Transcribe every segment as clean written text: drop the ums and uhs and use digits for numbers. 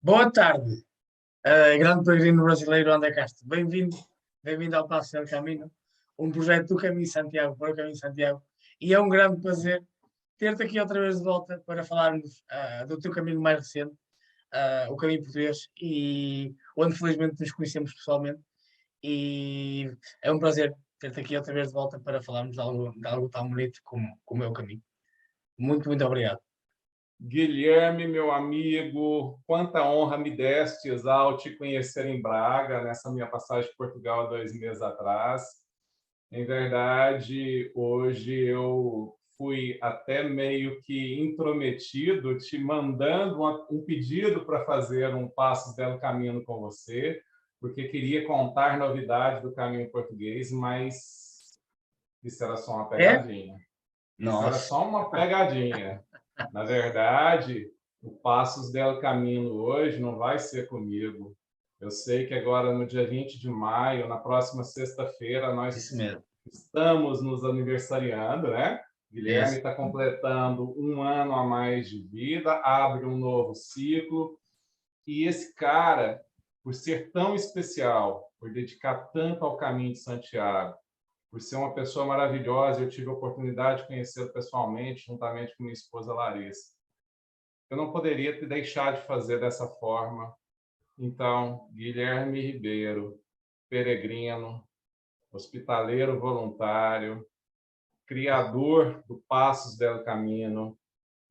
Boa tarde, grande peregrino brasileiro André Castro. Bem-vindo ao Passo del Camino, um projeto do Caminho de Santiago para o Caminho de Santiago. E é um grande prazer ter-te aqui outra vez de volta para falarmos do teu caminho mais recente, o Caminho Português, e onde felizmente nos conhecemos pessoalmente. E é um prazer ter-te aqui outra vez de volta para falarmos de algo tão bonito como é o caminho. Muito, muito obrigado. Guilherme, meu amigo, quanta honra me destes ao te conhecer em Braga, nessa minha passagem por Portugal há 2 meses atrás. Em verdade, hoje eu fui até meio que intrometido, te mandando um pedido para fazer um Passos del Caminho com você, porque queria contar novidades do caminho português, mas isso era só uma É? pegadinha. Isso era Nossa. só uma pegadinha. Na verdade, o Passos del Camino hoje não vai ser comigo. Eu sei que agora, no dia 20 de maio, na próxima sexta-feira, Isso nós mesmo. estamos nos aniversariando, né? Guilherme Isso. está completando 1 ano a mais de vida, abre um novo ciclo. E esse cara, por ser tão especial, por dedicar tanto ao caminho de Santiago, por ser uma pessoa maravilhosa, eu tive a oportunidade de conhecê-lo pessoalmente, juntamente com minha esposa Larissa. Eu não poderia te deixar de fazer dessa forma. Então, Guilherme Ribeiro, peregrino, hospitaleiro voluntário, criador do Passos del Camino,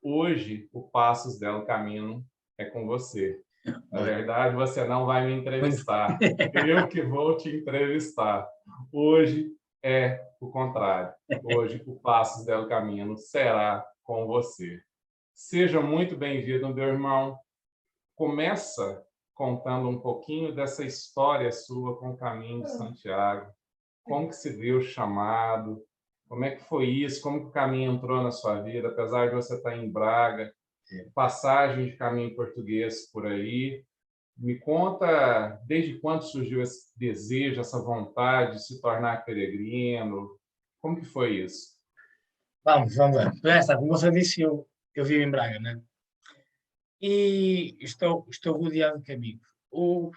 hoje o Passos del Camino é com você. Na Olha, verdade, você não vai me muito. entrevistar. Eu que vou te entrevistar. Hoje é o contrário. Hoje o Passos del Camino será com você. Seja muito bem-vindo, meu irmão. Começa contando um pouquinho dessa história sua com o Caminho de Santiago. Como que se deu o chamado? Como é que foi isso? Como que o caminho entrou na sua vida? Apesar de você estar em Braga, passagem de caminho português por aí. Me conta desde quando surgiu esse desejo, essa vontade de se tornar peregrino? Como que foi isso? Vamos lá. Já está, como você disse, eu vivo em Braga, né? E estou rodeado de amigos. O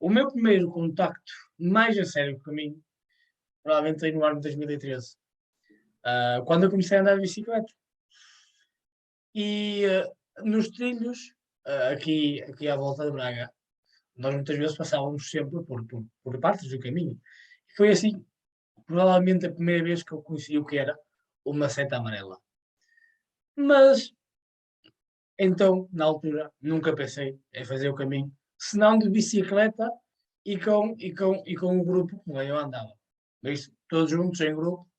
meu primeiro contacto mais a sério com o caminho, provavelmente foi no ano de 2013, quando eu comecei a andar de bicicleta. E nos trilhos, aqui à volta de Braga, nós muitas vezes passávamos sempre por partes do caminho. E foi assim, provavelmente a primeira vez que eu conheci o que era uma seta amarela. Mas então, na altura, nunca pensei em fazer o caminho, senão de bicicleta e com o grupo com quem eu andava. Isso, todos juntos em grupo.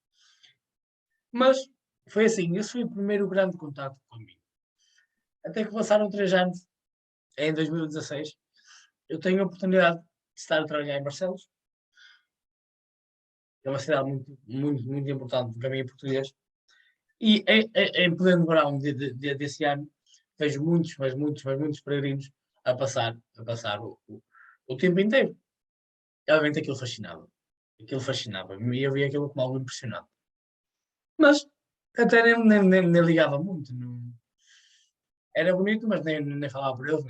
Mas foi assim, esse foi o primeiro grande contato comigo. Até que passaram 3 anos, em 2016, eu tenho a oportunidade de estar a trabalhar em Barcelos, que é uma cidade muito, muito, muito importante do caminho português. E em pleno verão desse ano, vejo muitos, mas muitos peregrinos a passar o tempo inteiro. Realmente aquilo fascinava. Aquilo fascinava-me e eu via aquilo como algo impressionante. Mas até nem ligava muito. Era bonito, mas nem falava por eles.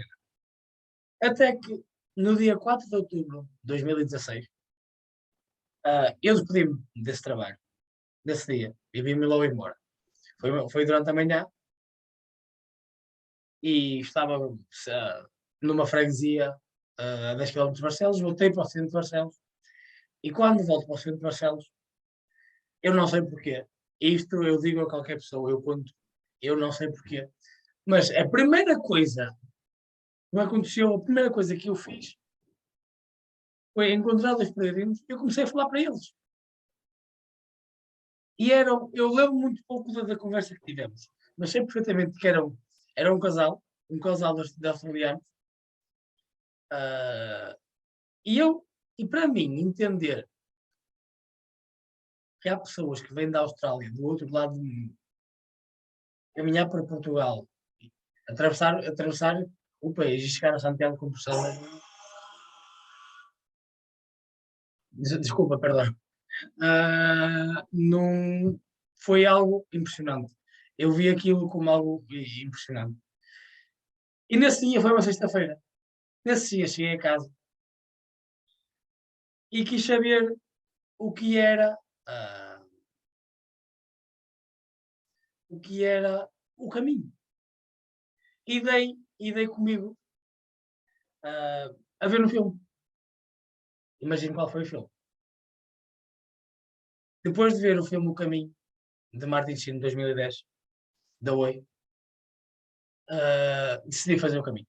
Até que no dia 4 de outubro de 2016, eu despedi-me desse trabalho, desse dia, e vim-me logo embora. Foi durante a manhã e estava numa freguesia a 10 km de Barcelos, voltei para o centro de Barcelos e quando volto para o centro de Barcelos, eu não sei porquê. Isto eu digo a qualquer pessoa, eu conto, eu não sei porquê. Mas a primeira coisa que me aconteceu, a primeira coisa que eu fiz foi encontrar dois peregrinos e eu comecei a falar para eles. E eu lembro muito pouco da conversa que tivemos, mas sei perfeitamente que era um casal de australianos. ah, e para mim, entender que há pessoas que vêm da Austrália, do outro lado do mundo, caminhar para Portugal, atravessar o país e chegar a Santiago de Compostela. Desculpa, perdão. Não, foi algo impressionante. Eu vi aquilo como algo impressionante. E nesse dia foi uma sexta-feira. Nesse dia cheguei a casa e quis saber o que era, ah, o que era o caminho. E dei comigo ah, a ver um filme. Imagino qual foi o filme. Depois de ver o filme O Caminho, de Martin Sheen, de 2010, da Oi, decidi fazer o caminho.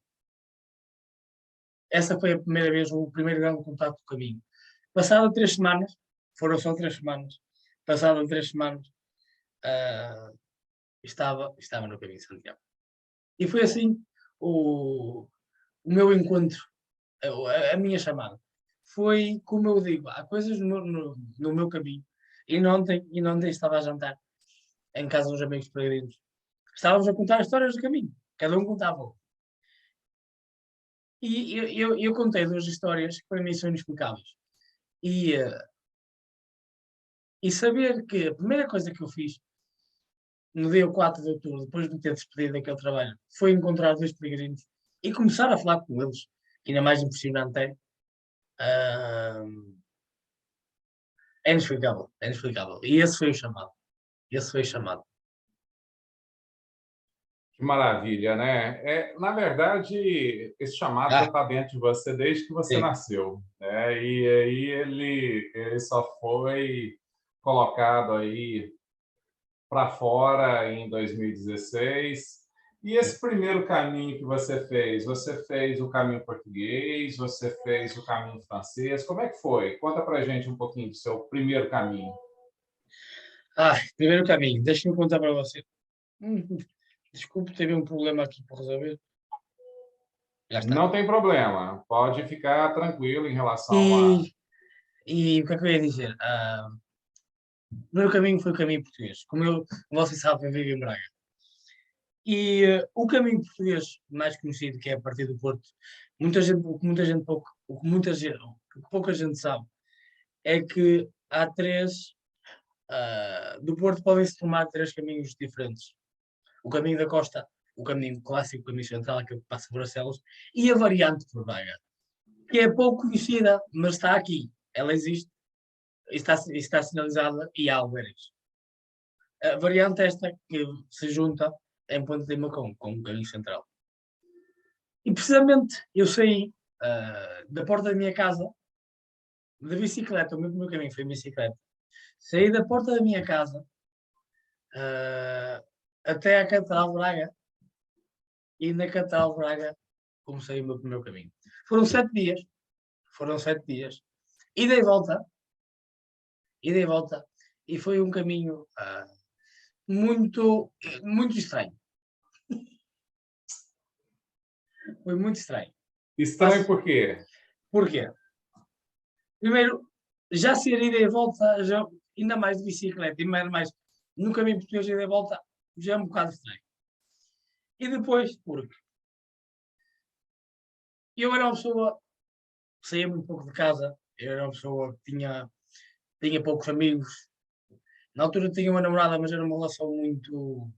Essa foi a primeira vez, o primeiro grande contato com o caminho. Passado 3 semanas, foram só 3 semanas, passado 3 semanas, ah, estava no caminho de Santiago. E foi assim o meu encontro, a minha chamada. Foi, como eu digo, há coisas no meu caminho. E ontem estava a jantar em casa dos amigos peregrinos. Estávamos a contar histórias do caminho. Cada um contava uma. E eu contei 2 histórias que para mim são inexplicáveis. E, e saber que a primeira coisa que eu fiz no dia 4 de outubro, depois de me ter despedido daquele trabalho, foi encontrar 2 peregrinos e começar a falar com eles, que ainda mais impressionante é. ah, É inexplicável, é inexplicável. E esse foi o chamado. Esse foi o chamado. Que maravilha, né? Na verdade, esse chamado já Ah, está dentro de você desde que você sim. nasceu, né? E aí ele só foi colocado aí para fora em 2016. E esse primeiro caminho que você fez o caminho português, você fez o caminho francês, como é que foi? Conta para gente um pouquinho do seu primeiro caminho. Primeiro caminho. Deixa-me contar para você. Hum, Desculpe, teve um problema aqui para resolver. Já está. Não tem problema, pode ficar tranquilo em relação a. E, e o que é que eu ia dizer? O primeiro caminho foi o caminho português. Como você sabe, eu vivo em Braga. E o caminho português mais conhecido, que é a partir do Porto, o que pouca gente sabe, é que há três, do Porto podem-se tomar 3 caminhos diferentes. O caminho da costa, o caminho clássico, o caminho central, que passa por Barcelos, e a variante por Braga, que é pouco conhecida, mas está aqui. Ela existe, está sinalizada e há albergues. A variante esta que se junta em Ponte de Macão, com o caminho central. E precisamente eu saí da porta da minha casa, de bicicleta, o meu primeiro caminho foi em bicicleta. Saí da porta da minha casa até a Catedral de Braga, e na Catedral de Braga comecei o meu primeiro caminho. Foram 7 dias, foram 7 dias, e dei volta, e dei volta, e foi um caminho muito, muito estranho. Foi muito estranho. Estranho Passo, por quê? porquê? Primeiro, já ser ida e volta, já, ainda mais de bicicleta, e mais no caminho português ida e volta, já é um bocado estranho. E depois, porque eu era uma pessoa que saía muito pouco de casa, eu era uma pessoa que tinha poucos amigos. Na altura tinha uma namorada, mas era uma relação muito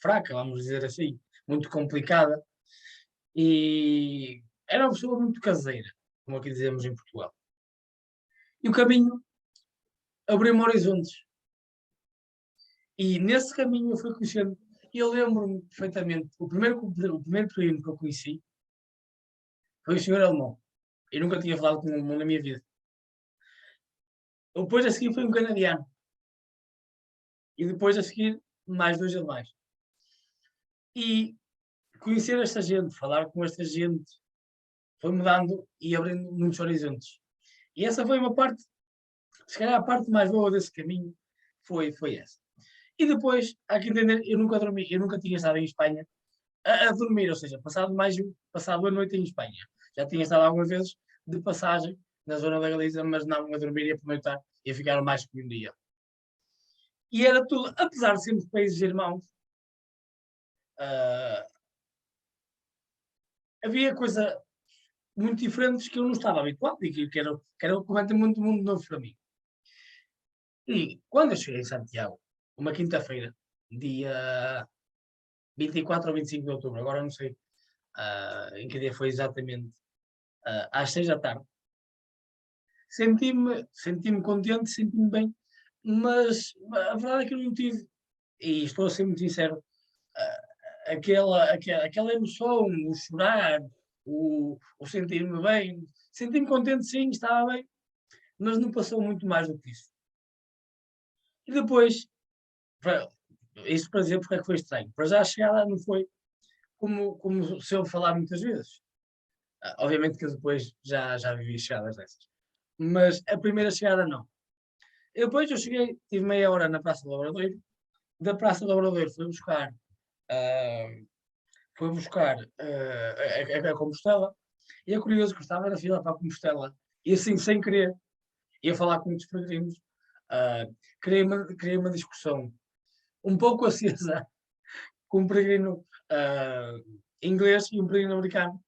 fraca, vamos dizer assim, muito complicada. E era uma pessoa muito caseira, como aqui dizemos em Portugal. E o caminho abriu-me horizontes. E nesse caminho eu fui conhecendo. E eu lembro-me perfeitamente, o primeiro período que eu conheci foi o senhor alemão. Eu nunca tinha falado com um alemão na minha vida. Depois a seguir foi um canadiano. E depois a seguir mais 2 alemães. E conhecer esta gente, falar com esta gente, foi mudando e abrindo muitos horizontes. E essa foi uma parte, se calhar a parte mais boa desse caminho foi essa. E depois, há que entender, eu nunca dormi, eu nunca tinha estado em Espanha a dormir, ou seja, passado a noite em Espanha. Já tinha estado algumas vezes de passagem na zona da Galiza, mas não a dormir e aproveitar e a ficar mais que um dia. E era tudo, apesar de sermos países irmãos, uh, havia coisa muito diferentes que eu não estava habituado e que era completamente um mundo novo para mim. E quando eu cheguei em Santiago, uma quinta-feira, dia 24 ou 25 de outubro, agora não sei em que dia foi exatamente, às 6 da tarde, senti-me contente, senti-me bem, mas a verdade é que eu não tive, e estou a ser muito sincero, aquela emoção, o chorar, o sentir-me bem, senti-me contente, sim, estava bem, mas não passou muito mais do que isso. E depois, pra- isso para dizer porque é que foi estranho. Para já a chegada não foi como se eu falar muitas vezes. Obviamente que eu depois já vivi chegadas dessas. Mas a primeira chegada não. Eu cheguei, tive meia hora na Praça do Obradoiro. Da Praça do Obradoiro ah, fui buscar a Compostela. E é curioso que eu estava na fila para a Compostela. E assim, sem querer, ia falar com muitos peregrinos. ah, criei uma discussão um pouco acesa com um peregrino inglês e um peregrino americano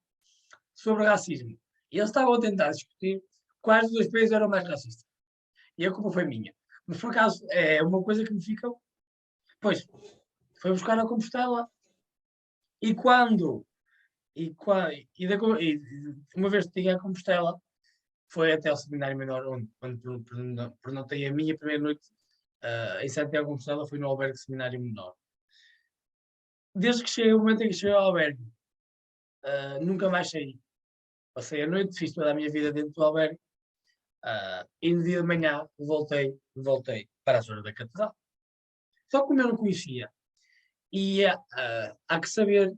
sobre racismo. E eles estavam a tentar discutir quais dos dois países eram mais racistas. E a culpa foi minha. Mas por acaso é uma coisa que me fica. Pois, foi buscar a Compostela e quando. E uma vez que tinha a Compostela, foi até ao Seminário Menor, onde pronotei a minha primeira noite em Santiago de Compostela, foi no albergue Seminário Menor. Desde que cheguei, o momento em que cheguei ao albergue, nunca mais saí. Passei a noite, fiz toda a minha vida dentro do albergue, e no dia de manhã voltei para a zona da catedral. Só que como eu não conhecia, e há que saber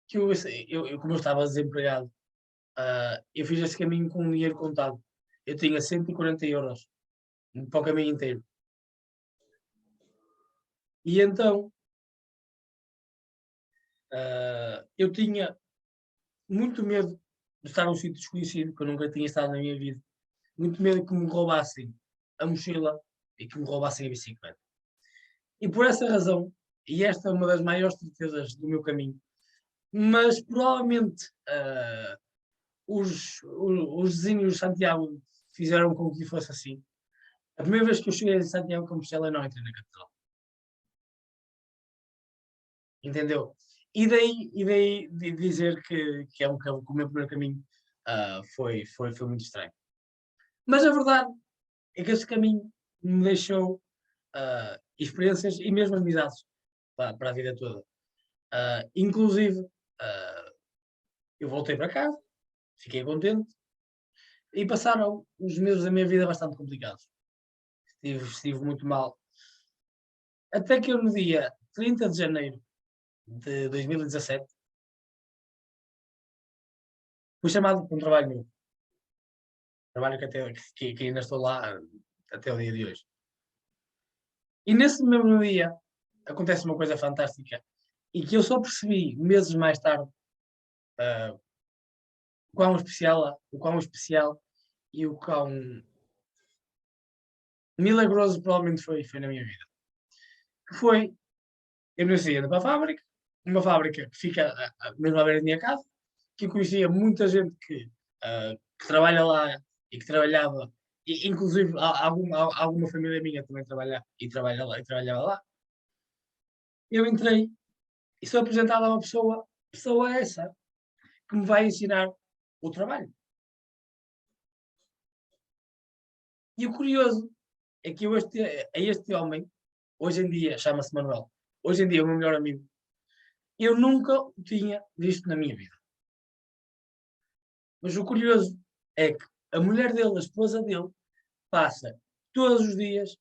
que como eu estava desempregado, eu fiz esse caminho com um dinheiro contado. Eu tinha 140 euros para o caminho inteiro. E então, eu tinha muito medo de estar num sítio desconhecido, que eu nunca tinha estado na minha vida. Muito medo que me roubassem a mochila e que me roubassem a bicicleta. E por essa razão, e esta é uma das maiores tristezas do meu caminho, mas provavelmente os vizinhos de Santiago fizeram com que fosse assim. A primeira vez que eu cheguei a Santiago de Compostela, eu não entrei na catedral. Entendeu? E daí de dizer que é que o meu primeiro caminho foi muito estranho. Mas a verdade é que esse caminho me deixou experiências e mesmo amizades para a vida toda. Inclusive, ah, eu voltei para casa, fiquei contente e passaram os meses da minha vida bastante complicados. Estive muito mal. Até que eu, no dia 30 de janeiro de 2017, fui chamado para um trabalho novo. Trabalho que ainda estou lá até o dia de hoje. E nesse mesmo dia acontece uma coisa fantástica e que eu só percebi meses mais tarde uh, o quão especial e o quão milagroso provavelmente foi na minha vida. Que foi, eu nasci indo para a fábrica, uma fábrica que fica mesmo à beira da minha casa, que eu conhecia muita gente que trabalha lá e que trabalhava, e, inclusive alguma família minha também trabalhava lá. Eu entrei e sou apresentado a uma pessoa essa, que me vai ensinar o trabalho. E o curioso é que este homem, hoje em dia chama-se Manuel, hoje em dia é o meu melhor amigo, eu nunca o tinha visto na minha vida. Mas o curioso é que a mulher dele, a esposa dele, passa todos os dias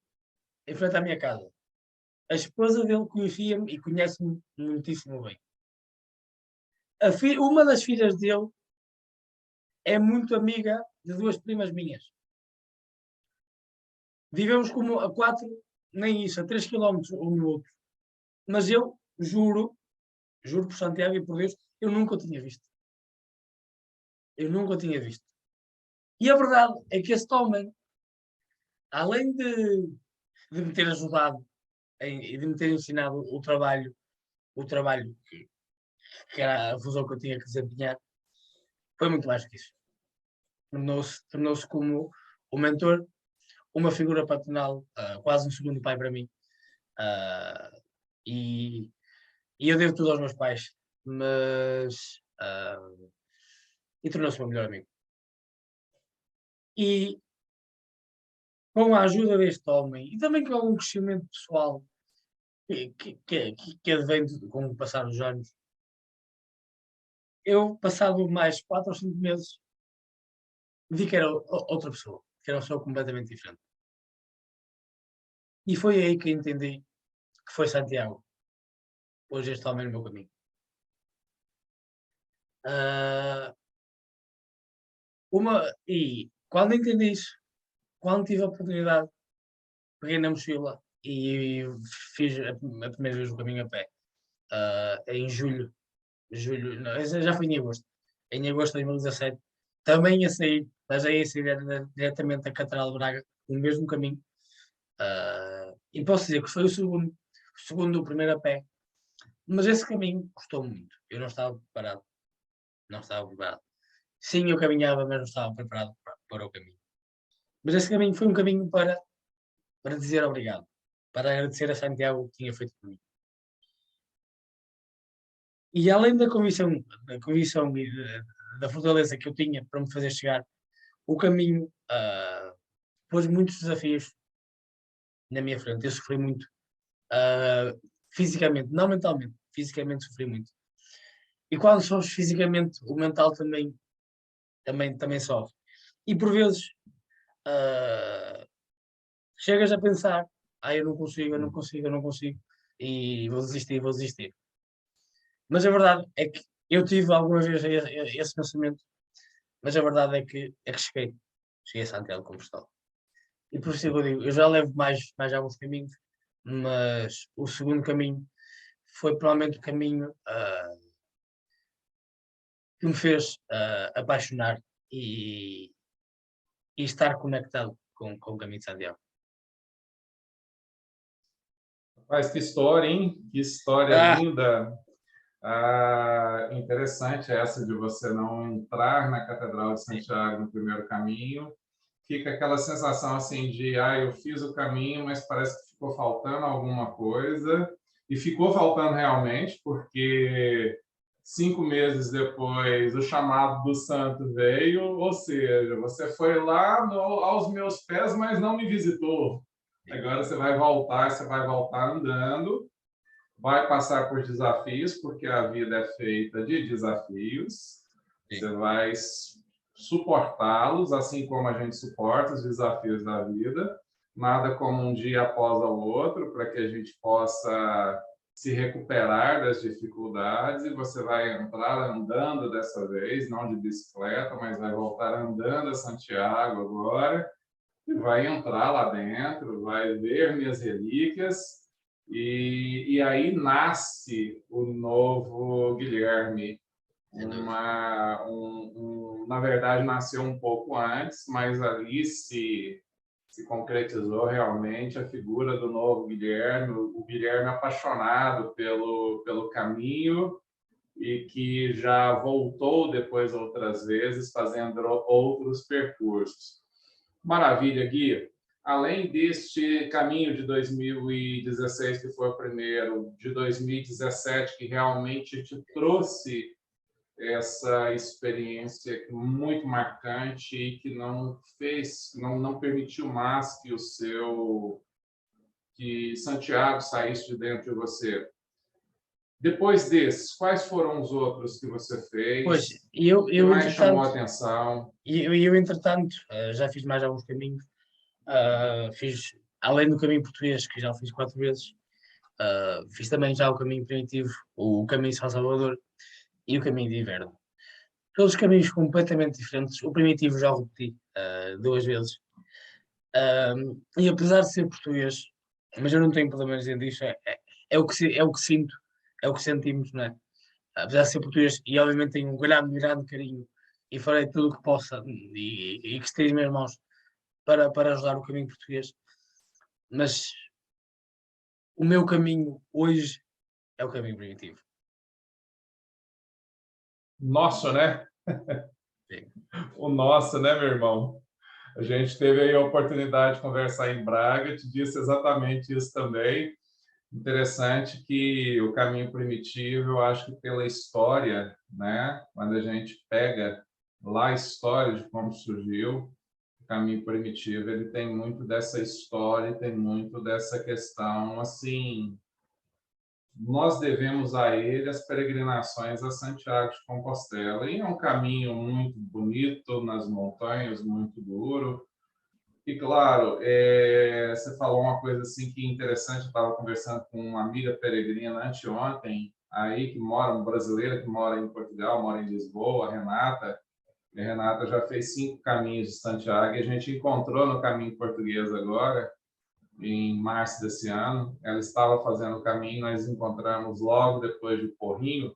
em frente à minha casa. A esposa dele conhecia-me e conhece-me muitíssimo bem. Uma das filhas dele é muito amiga de duas primas minhas. Vivemos como a 4, nem isso, a 3 quilómetros um do outro. Mas eu juro por Santiago e por Deus, eu nunca o tinha visto. Eu nunca o tinha visto. E a verdade é que este homem, além de me ter ajudado e de me ter ensinado o trabalho que era a função que eu tinha que desempenhar, foi muito mais que isso. Tornou-se como o mentor, uma figura paternal, quase um segundo pai para mim. Ah, e, e eu devo tudo aos meus pais, mas e tornou-se o meu melhor amigo. E com a ajuda deste homem e também com algum crescimento pessoal que advém com o passar dos anos, eu, passado mais 4 ou 5 meses, vi que era outra pessoa, que era uma pessoa completamente diferente. E foi aí que entendi que foi Santiago, hoje este homem no meu caminho. Ah, e quando entendi isso, quando tive a oportunidade, peguei na mochila e fiz a primeira vez o caminho a pé, em julho, não, esse já foi em agosto de 2017, também a sair, mas aí a sair diretamente da Catedral de Braga, o mesmo caminho. E posso dizer que foi o segundo do primeiro a pé, mas esse caminho custou muito. Eu não estava preparado, não estava preparado. Sim, eu caminhava, mas não estava preparado para o caminho. Mas esse caminho foi um caminho para dizer obrigado, para agradecer a Santiago o que tinha feito por mim. E além da convicção e da fortaleza que eu tinha para me fazer chegar, o caminho pôs muitos desafios na minha frente. Eu sofri muito, ah, fisicamente, não mentalmente, fisicamente sofri muito. E quando sofres fisicamente, o mental também sofre. E por vezes chegas a pensar, eu não consigo, eu não consigo, eu não consigo, e vou desistir, vou desistir. Mas a verdade é que eu tive alguma vez esse pensamento, mas a verdade é que cheguei a Santiago de Compostela. E por isso é que eu digo, eu já levo mais alguns caminhos, mas o segundo caminho foi provavelmente o caminho que me fez apaixonar e estar conectado com o caminho de Santiago. Mas que história, hein? Que história Ah, linda. Interessante essa de você não entrar na Catedral de sim, Santiago no primeiro caminho. Fica aquela sensação assim de, eu fiz o caminho, mas parece que ficou faltando alguma coisa. E ficou faltando realmente, porque 5 meses depois o chamado do santo veio, ou seja, você foi lá aos meus pés, mas não me visitou. sim, Agora você vai voltar andando, vai passar por desafios, porque a vida é feita de desafios. sim, Você vai suportá-los, assim como a gente suporta os desafios da vida. Nada como um dia após o outro, para que a gente possa se recuperar das dificuldades. E você vai entrar andando dessa vez, não de bicicleta, mas vai voltar andando a Santiago agora. E vai entrar lá dentro, vai ver minhas relíquias, e aí nasce o novo Guilherme. sem dúvida. Na verdade, nasceu um pouco antes, mas ali se concretizou realmente a figura do novo Guilherme, o Guilherme apaixonado pelo caminho e que já voltou depois outras vezes fazendo outros percursos. Maravilha, Gui. Além deste caminho de 2016, que foi o primeiro, de 2017, que realmente te trouxe essa experiência muito marcante e que não permitiu mais que Santiago saísse de dentro de você. Depois desses, quais foram os outros que você Pois, fez? e eu, O que eu mais chamou a entretanto, atenção? eu, entretanto já fiz mais alguns caminhos. Fiz, além do caminho português, que já fiz 4 vezes, fiz também já o caminho primitivo, o caminho de São Salvador e o caminho de inverno. Todos os caminhos completamente diferentes. O primitivo já o repeti 2 vezes. E apesar de ser português, mas eu não tenho problema em dizer disso, é o que sinto, é o que sentimos, não é? Apesar de ser português, e obviamente tenho um grande, grande carinho e farei tudo o que possa e que esteja em minhas mãos para ajudar o caminho português, mas o meu caminho hoje é o caminho primitivo. Nosso, né? Sim. O nosso, né, meu irmão? A gente teve aí a oportunidade de conversar em Braga, te disse exatamente isso também. Interessante que o caminho primitivo, eu acho que pela história, né, quando a gente pega lá a história de como surgiu, caminho primitivo, ele tem muito dessa história, tem muito dessa questão, assim, nós devemos a ele as peregrinações a Santiago de Compostela. E é um caminho muito bonito, nas montanhas, muito duro. E, claro, você falou uma coisa assim que interessante, eu estava conversando com uma amiga peregrina anteontem, aí que mora, uma brasileira que mora em Portugal, mora em Lisboa, a Renata. E a Renata já fez 5 caminhos de Santiago e a gente encontrou no caminho português agora, em março desse ano. Ela estava fazendo o caminho, nós encontramos logo depois de Porrinho,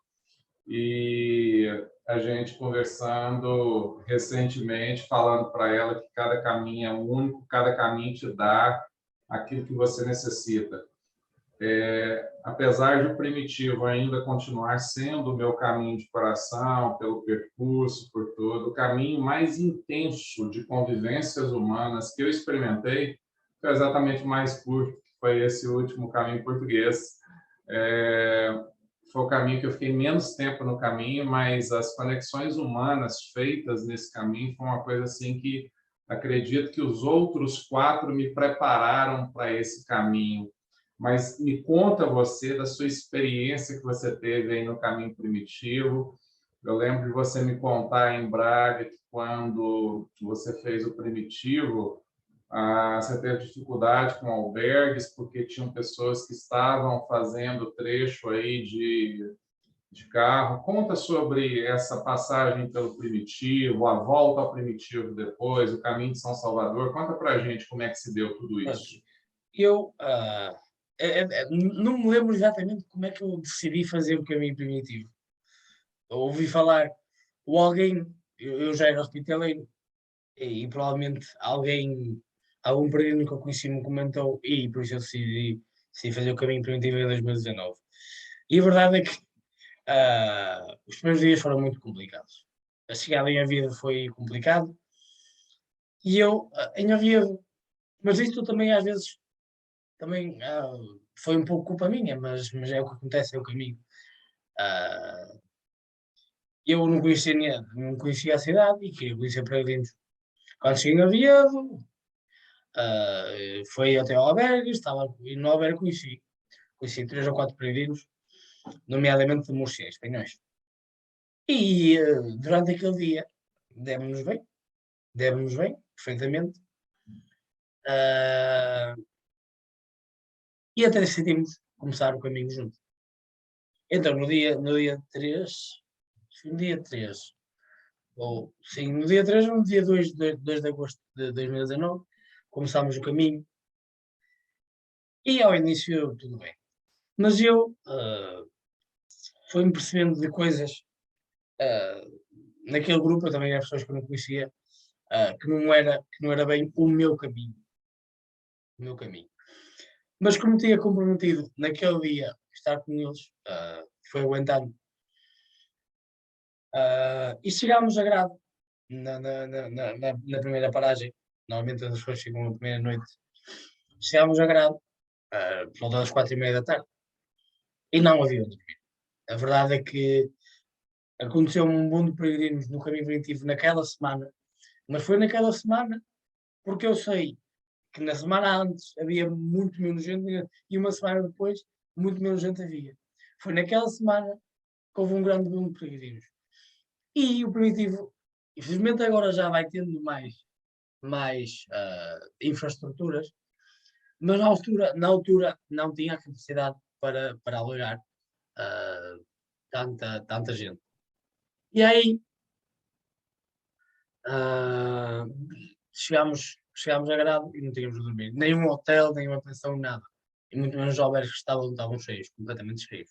e a gente conversando recentemente, falando para ela que cada caminho é único, cada caminho te dá aquilo que você necessita. Apesar de o primitivo ainda continuar sendo o meu caminho de coração, pelo percurso, por tudo, o caminho mais intenso de convivências humanas que eu experimentei foi exatamente o mais curto, que foi esse último caminho português. Foi o caminho que eu fiquei menos tempo no caminho, mas as conexões humanas feitas nesse caminho foi uma coisa assim que acredito que os outros 4 me prepararam para esse caminho. Mas me conta você da sua experiência que você teve aí no caminho primitivo. Eu lembro de você me contar em Braga que quando você fez o primitivo, você teve dificuldade com albergues porque tinham pessoas que estavam fazendo trecho aí de carro. Conta sobre essa passagem pelo primitivo, a volta ao primitivo depois, o caminho de São Salvador. Conta para a gente como é que se deu tudo Pronto, isso. eu não me lembro exatamente como é que eu decidi fazer o caminho primitivo. Eu ouvi falar, ou alguém, eu já era hospitaleiro, e provavelmente algum peregrino que eu conheci me comentou, e por isso eu decidi fazer o caminho primitivo em 2019. E a verdade é que os primeiros dias foram muito complicados. A chegada em Oviedo foi complicado, e eu, em Oviedo, mas isto também às vezes também foi um pouco culpa minha, mas é o que acontece, é o caminho. Ah, eu não conhecia a cidade e queria conhecer peregrinos. Quando cheguei em Oviedo, fui até ao albergue, e no albergue conheci 3 ou 4 peregrinos, nomeadamente de Murcia, espanhóis. E durante aquele dia demos-nos bem, perfeitamente. Ah, e até decidimos começar o caminho junto. Então, no dia 3, no dia 3 ou sim, no dia 3 ou no dia 2 de agosto de 2019, começámos o caminho e ao início tudo bem. Mas eu fui-me percebendo de coisas ah, naquele grupo, eu também havia pessoas que eu não conhecia, que não era bem o meu caminho. O meu caminho. Mas como tinha comprometido naquele dia estar com eles, foi aguentando. E chegámos a Grado, na primeira paragem. Normalmente as pessoas chegam na primeira noite. Chegámos a Grado, por volta das 4h30 da tarde, e não havia onde dormir. A verdade é que aconteceu um mundo de peregrinos no caminho preventivo naquela semana, mas foi naquela semana porque eu sei que na semana antes havia muito menos gente e uma semana depois muito menos gente havia. Foi naquela semana que houve um grande boom de peregrinos. E o primitivo, infelizmente agora já vai tendo mais infraestruturas, mas na altura não tinha a capacidade para alugar tanta gente. E aí ah, chegámos a Grado e não tínhamos de dormir. Nem um hotel, nem uma pensão, nada. E muito menos os albergues que estavam cheios, completamente cheios.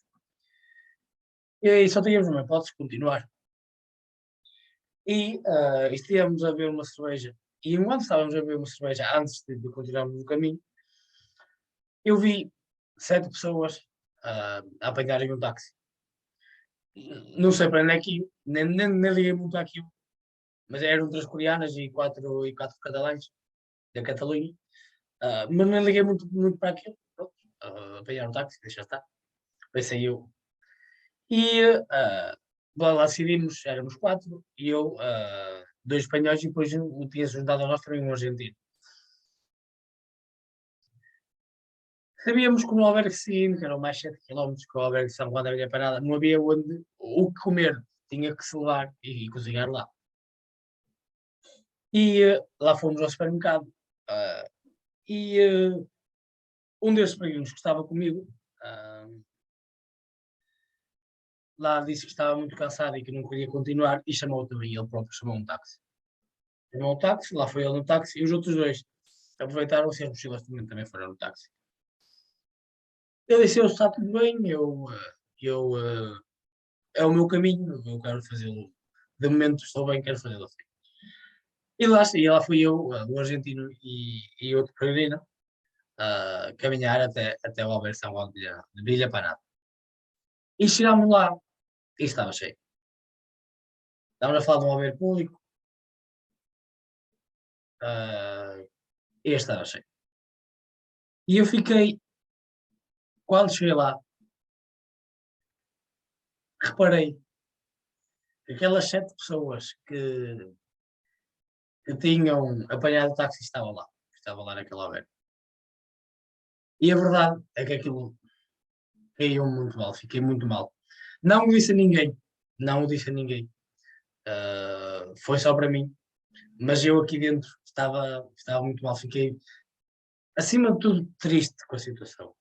E aí só tínhamos uma hipótese, continuar. E estivemos a beber uma cerveja. E enquanto estávamos a beber uma cerveja, antes de continuarmos o caminho, eu vi 7 pessoas a apanharem um táxi. Não sei para onde é que ia, nem liguei muito àquilo, mas eram 3 coreanas e quatro catalães da Catalunha. Mas não liguei muito para aquilo. Pronto, apanhar o táxi, deixa estar. Pensei eu. E lá decidimos, éramos 4, e eu 2 espanhóis e depois tinha-se juntado a nós também um argentino. Sabíamos que no albergue seguinte, que eram mais 7 quilómetros, que o albergue de São Juan da Vilha Parada, não havia o que comer, tinha que se levar e cozinhar lá. E lá fomos ao supermercado. E um desses peregrinos que estava comigo, lá disse que estava muito cansado e que não queria continuar e chamou também, ele próprio chamou um táxi. Chamou um táxi, lá foi ele no táxi e os outros dois aproveitaram-se e as mochilas também foram no táxi. Ele disse, está tudo bem, é o meu caminho, eu quero fazê-lo. De momento estou bem, quero fazê-lo assim. E lá fui eu, o argentino e outro peregrino, caminhar até o Albergue São Juan de Vilha Parada. E chegámos lá e estava cheio. Estávamos a falar de um albergue público e estava cheio. E eu fiquei, quando cheguei lá, reparei que aquelas 7 pessoas que tinham apanhado o táxi estavam lá naquele albergue. E a verdade é que aquilo caiu muito mal, fiquei muito mal. Não o disse a ninguém, não o disse a ninguém. Foi só para mim, mas eu aqui dentro estava muito mal, fiquei acima de tudo triste com a situação.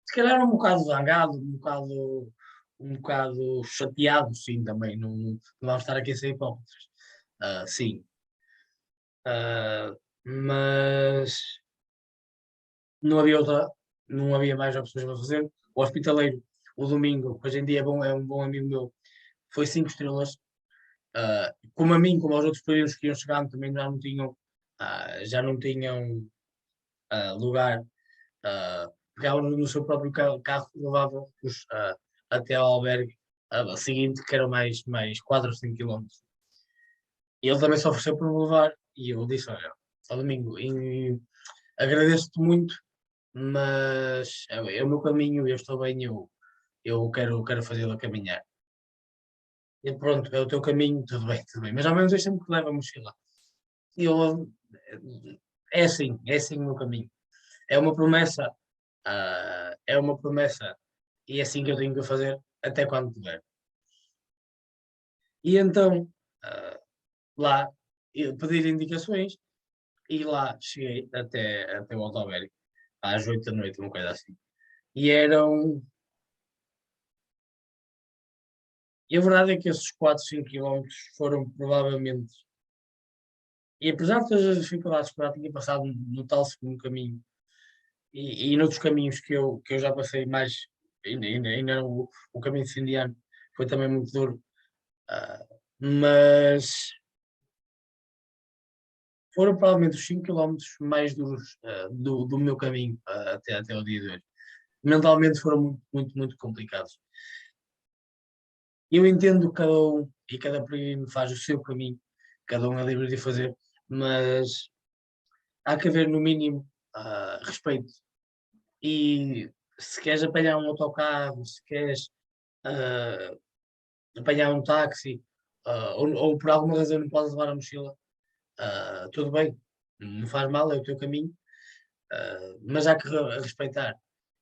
Se calhar um bocado zangado, um bocado chateado, sim, também, não vamos estar aqui a ser hipócritas. Sim. Mas não havia mais opções para fazer. O hospitaleiro, o domingo, que hoje em dia é um bom amigo meu, foi 5 estrelas. Como a mim, como aos outros períodos que iam chegando, também já não tinham lugar. Pegavam no seu próprio carro e levavam-os até ao albergue seguinte, que era mais 4 ou 5 quilómetros. E ele também se ofereceu para me levar, e eu disse: olha, ao domingo, agradeço-te muito, mas é o meu caminho, eu estou bem, eu quero fazê-lo a caminhar. E pronto, é o teu caminho, tudo bem, tudo bem. Mas ao menos deixa-me que leve a mochila. E eu, é assim o meu caminho. É uma promessa, e é assim que eu tenho que fazer até quando puder. E então, lá, eu pedir indicações, e lá cheguei até o albergue, às 8 da noite, uma coisa assim. E eram. E a verdade é que esses 4, 5 quilómetros foram provavelmente. E apesar de todas as dificuldades que eu já tinha passado no tal segundo caminho e noutros caminhos que eu já passei mais, ainda o caminho de Sindiano foi também muito duro, mas foram provavelmente os 5 quilómetros mais duros do meu caminho até o dia de hoje. Mentalmente foram muito, muito, muito complicados. Eu entendo que cada um e cada peregrino faz o seu caminho, cada um é livre de fazer, mas há que haver no mínimo respeito. E se queres apanhar um autocarro, se queres apanhar um táxi, ou por alguma razão não podes levar a mochila, tudo bem, não faz mal, é o teu caminho, mas há que respeitar.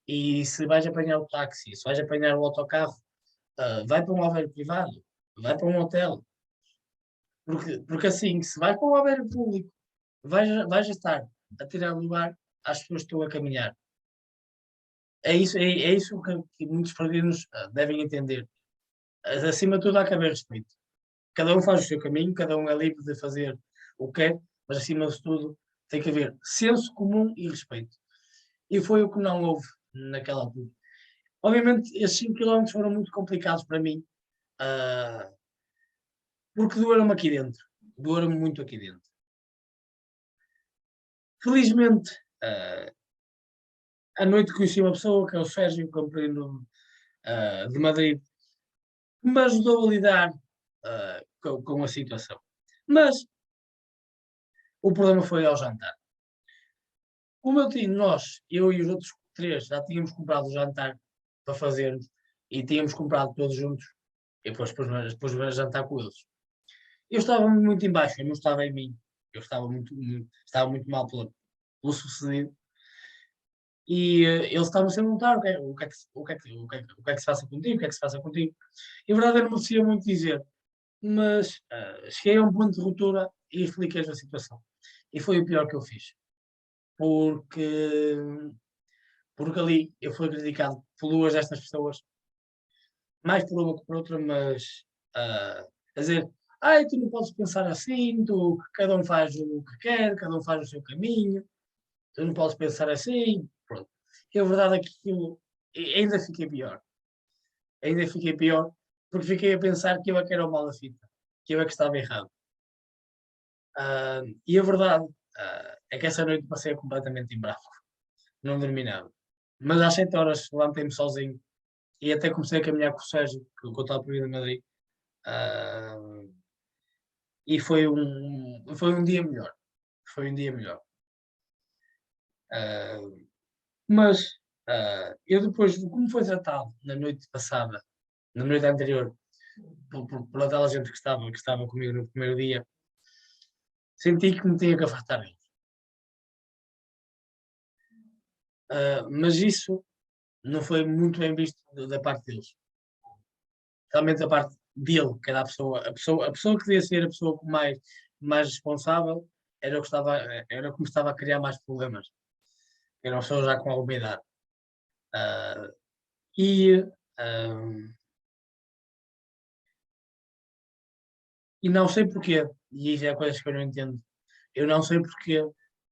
E se vais apanhar o táxi, se vais apanhar o autocarro, vai para um albergue privado, vai para um hotel. Porque assim, se vais para um albergue público, vais estar a tirar lugar às pessoas que estão a caminhar. É isso que muitos peregrinos devem entender. Acima de tudo, há que haver respeito. Cada um faz o seu caminho, cada um é livre de fazer o que quer, mas acima de tudo tem que haver senso comum e respeito. E foi o que não houve naquela altura. Obviamente, esses 5 quilómetros foram muito complicados para mim, porque doeram-me aqui dentro. Doeram-me muito aqui dentro. Felizmente, à noite conheci uma pessoa, que é o Sérgio, que é um peregrino de Madrid, que me ajudou a lidar com a situação. Mas o problema foi ao jantar. Como eu e os outros 3, já tínhamos comprado o jantar para fazermos e tínhamos comprado todos juntos, e depois jantar com eles. eu estava muito em baixo, eu não estava em mim. Eu estava muito mal pelo sucedido. E eles estavam sempre a perguntar o que é que se passa contigo, o que é que se passa contigo. E a verdade eu não merecia muito dizer, mas cheguei a um ponto de ruptura e expliquei-lhes a situação. E foi o pior que eu fiz, porque, porque ali eu fui criticado por duas destas pessoas, mais por uma que por outra, mas a dizer, ai, tu não podes pensar assim, cada um faz o que quer, cada um faz o seu caminho, tu não podes pensar assim, pronto. E a verdade é que aquilo, ainda fiquei pior, ainda fiquei pior, porque fiquei a pensar que eu é que era o mal da fita, que eu é que estava errado. E a verdade é que essa noite passei completamente em branco, não dormi nada. Mas às 7 horas levantei-me sozinho e até comecei a caminhar com o Sérgio, que eu estava por vir de Madrid. Ah, e foi um dia melhor. Foi um dia melhor. Ah, mas eu depois, como foi tratado na noite passada, na noite anterior, por aquela gente que estava comigo no primeiro dia, senti que me tinha que afastar deles. Mas isso não foi muito bem visto da parte deles. Realmente da parte dele, que era a pessoa que devia ser a pessoa mais responsável, era o que me estava a criar mais problemas. Era uma pessoa já com alguma idade. Ah, e, ah, e não sei porquê, e isso é coisas que eu não entendo. Eu não sei porquê,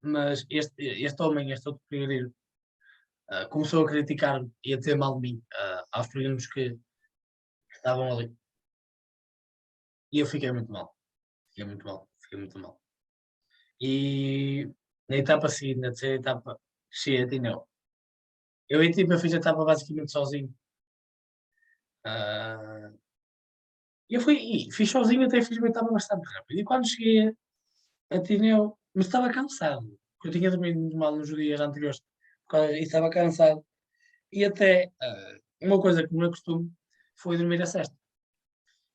mas este homem, este outro peregrino, começou a criticar-me e a ter mal de mim aos peregrinos que estavam ali. E eu fiquei muito mal. Fiquei muito mal. Fiquei muito mal. E na etapa seguinte, na terceira etapa, cheguei a Tineu. Eu fiz a etapa basicamente sozinho. Ah, e fiz sozinho, até fiz uma etapa bastante rápida. E quando cheguei a Tineu, mas estava cansado, porque eu tinha dormido muito mal nos dias anteriores, e estava cansado. E até uma coisa que não é costume foi dormir a sesta.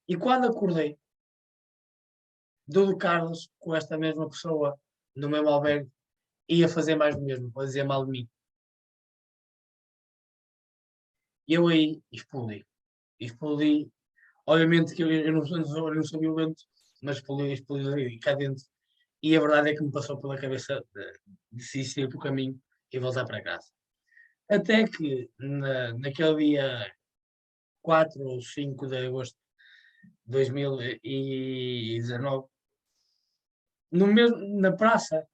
E quando acordei, dou de Carlos com esta mesma pessoa no mesmo albergue, ia fazer mais do mesmo, para dizer mal de mim. E eu aí explodi. Explodi. Obviamente que eu não sou violento, mas explodi cá dentro. E a verdade é que me passou pela cabeça de desistir do caminho e voltar para casa. Até que naquele dia 4 ou 5 de agosto de 2019, no mesmo, na praça,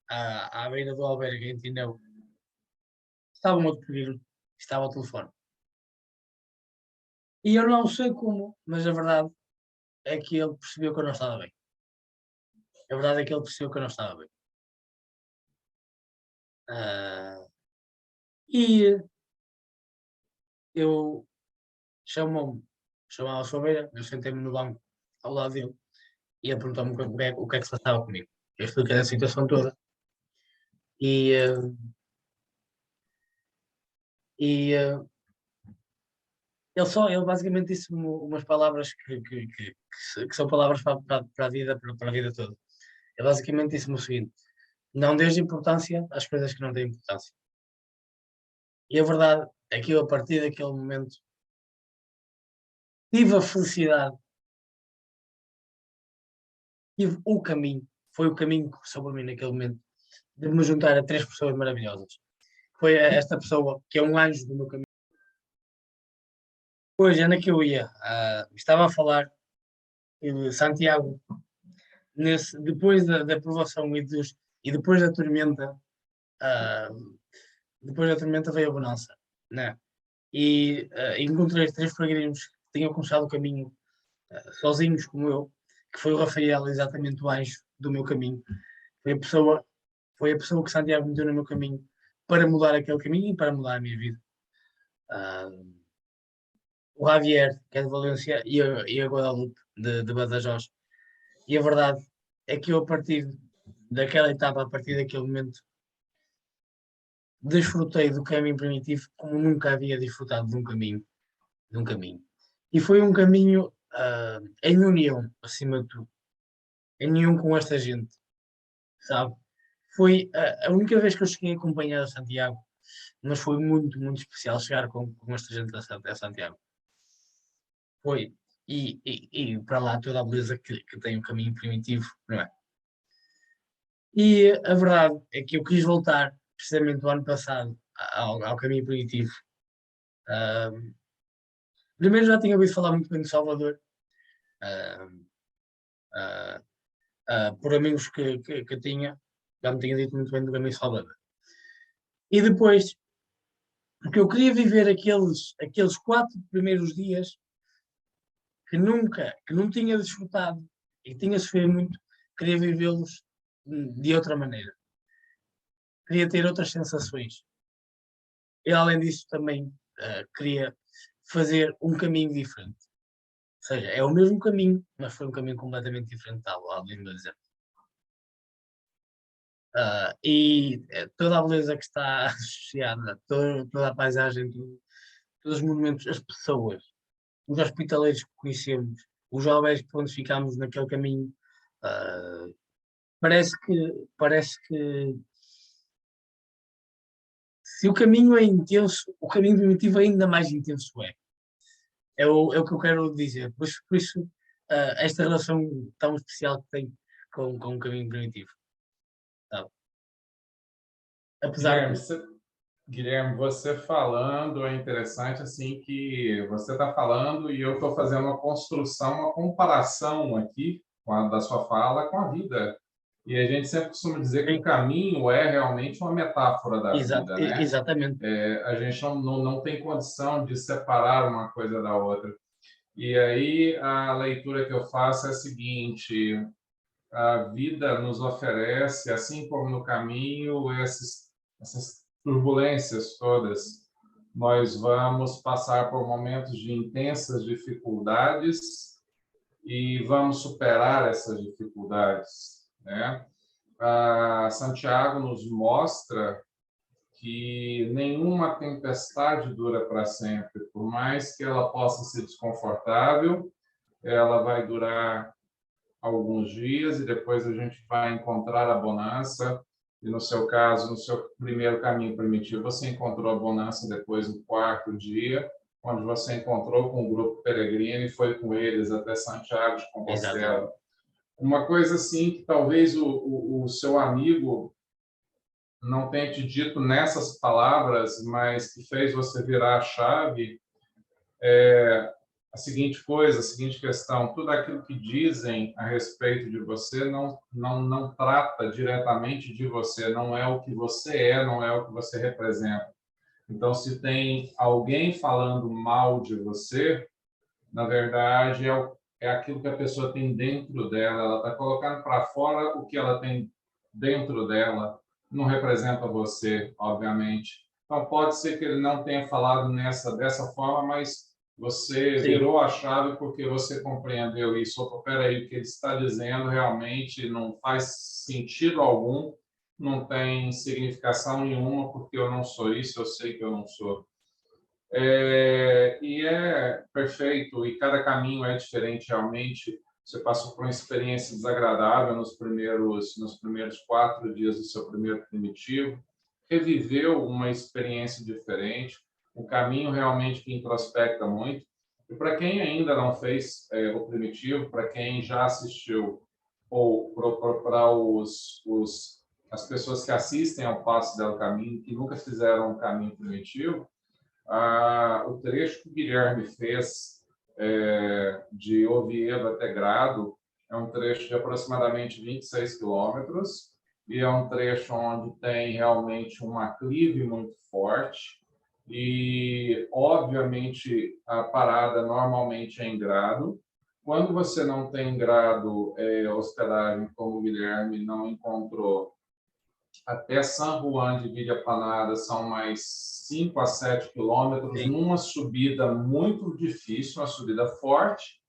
à beira do albergue em Tineu, estava um outro pequeno, estava ao telefone. E eu não sei como, mas a verdade é que ele percebeu que eu não estava bem. A verdade é que ele percebeu que eu não estava bem. Ah, e eu chamou-me, chamava a sua beira, eu sentei-me no banco ao lado dele e ele perguntou-me o que é que se passava comigo. Eu expliquei a situação toda e, e ele basicamente disse-me umas palavras que são palavras para a vida, para a vida toda. Ele basicamente disse-me o seguinte: não dês importância às coisas que não têm importância. E a verdade é que eu, a partir daquele momento, tive a felicidade, tive o caminho, foi o caminho que começou por mim naquele momento, de me juntar a três pessoas maravilhosas. Foi esta pessoa, que é um anjo do meu caminho. Hoje, Ana, que eu ia, estava a falar de Santiago, depois da provação e ah, depois da tormenta veio a bonança, né? E encontrei três peregrinos que tinham começado o caminho sozinhos como eu, que foi o Rafael, exatamente o anjo do meu caminho. Foi a pessoa, foi a pessoa que Santiago me deu no meu caminho para mudar aquele caminho e para mudar a minha vida. Ah, o Javier, que é de Valência, e a Guadalupe, de Badajoz. E a verdade é que eu, a partir daquela etapa, a partir daquele momento, desfrutei do caminho primitivo como nunca havia desfrutado de um caminho. De um caminho. E foi um caminho em união, acima de tudo, em união com esta gente, sabe? Foi a única vez que eu cheguei a acompanhar a Santiago, mas foi muito, muito especial chegar com esta gente a Santiago. Foi. E para lá toda a beleza que tem o caminho primitivo, não é? E a verdade é que eu quis voltar, precisamente o ano passado, ao caminho primitivo. Ah, primeiro já tinha ouvido falar muito bem de Salvador, ah, ah, por amigos que eu tinha, já me tinha dito muito bem do caminho de Salvador. E depois, porque eu queria viver aqueles 4 primeiros dias que não tinha desfrutado e que tinha sofrido muito, queria vivê-los de outra maneira. Queria ter outras sensações. E além disso, também queria fazer um caminho diferente. Ou seja, é o mesmo caminho, mas foi um caminho completamente diferente da lado de dizer. Toda a beleza que está associada, toda a paisagem, todos os monumentos, as pessoas, os hospitaleiros que conhecemos, os jovens que onde ficámos naquele caminho, ah, parece que se o caminho é intenso, o caminho primitivo ainda mais intenso é. É o que eu quero dizer. Por isso esta relação tão especial que tenho com o caminho primitivo. Sabe? Apesar Guilherme, de. você, Guilherme, você falando é interessante assim que você está falando e eu estou fazendo uma construção, uma comparação aqui da sua fala com a vida. E a gente sempre costuma dizer que o Sim, caminho é realmente uma metáfora da vida, né? exatamente. A gente não tem condição de separar uma coisa da outra. E aí a leitura que eu faço é a seguinte: a vida nos oferece, assim como no caminho, essas turbulências todas. Nós vamos passar por momentos de intensas dificuldades e vamos superar essas dificuldades, né? Santiago nos mostra que nenhuma tempestade dura para sempre, por mais que ela possa ser desconfortável, ela vai durar alguns dias e depois a gente vai encontrar a bonança. E no seu caso, no seu primeiro caminho primitivo, você encontrou a bonança depois no 4º dia, onde você encontrou com o grupo peregrino e foi com eles até Santiago de Exatamente. Compostela. Uma coisa assim que talvez o seu amigo não tenha te dito nessas palavras, mas que fez você virar a chave, a seguinte coisa, a seguinte questão: tudo aquilo que dizem a respeito de você não trata diretamente de você, não é o que você é, não é o que você representa. Então, se tem alguém falando mal de você, na verdade é aquilo que a pessoa tem dentro dela, ela está colocando para fora o que ela tem dentro dela, não representa você, obviamente. Então, pode ser que ele não tenha falado dessa forma, mas você Sim, virou a chave porque você compreendeu isso. Opa, peraí, o que ele está dizendo realmente não faz sentido algum, não tem significação nenhuma, porque eu não sou isso, eu sei que eu não sou. E é perfeito, e cada caminho é diferente realmente. Você passou por uma experiência desagradável nos primeiros 4 dias do seu primeiro primitivo, reviveu uma experiência diferente, um caminho realmente que introspecta muito. E para quem ainda não fez o primitivo, para quem já assistiu, ou para as pessoas que assistem ao Passo del Caminho, que nunca fizeram o caminho primitivo, o trecho que o Guilherme fez de Oviedo até Grado é um trecho de aproximadamente 26 quilômetros e é um trecho onde tem realmente um aclive muito forte e, obviamente, a parada normalmente é em Grado. Quando você não tem Grado, hospedagem, como o Guilherme não encontrou, até San Juan de Villapanada são mais 5 a 7 quilômetros, sim, numa subida muito difícil, uma subida forte,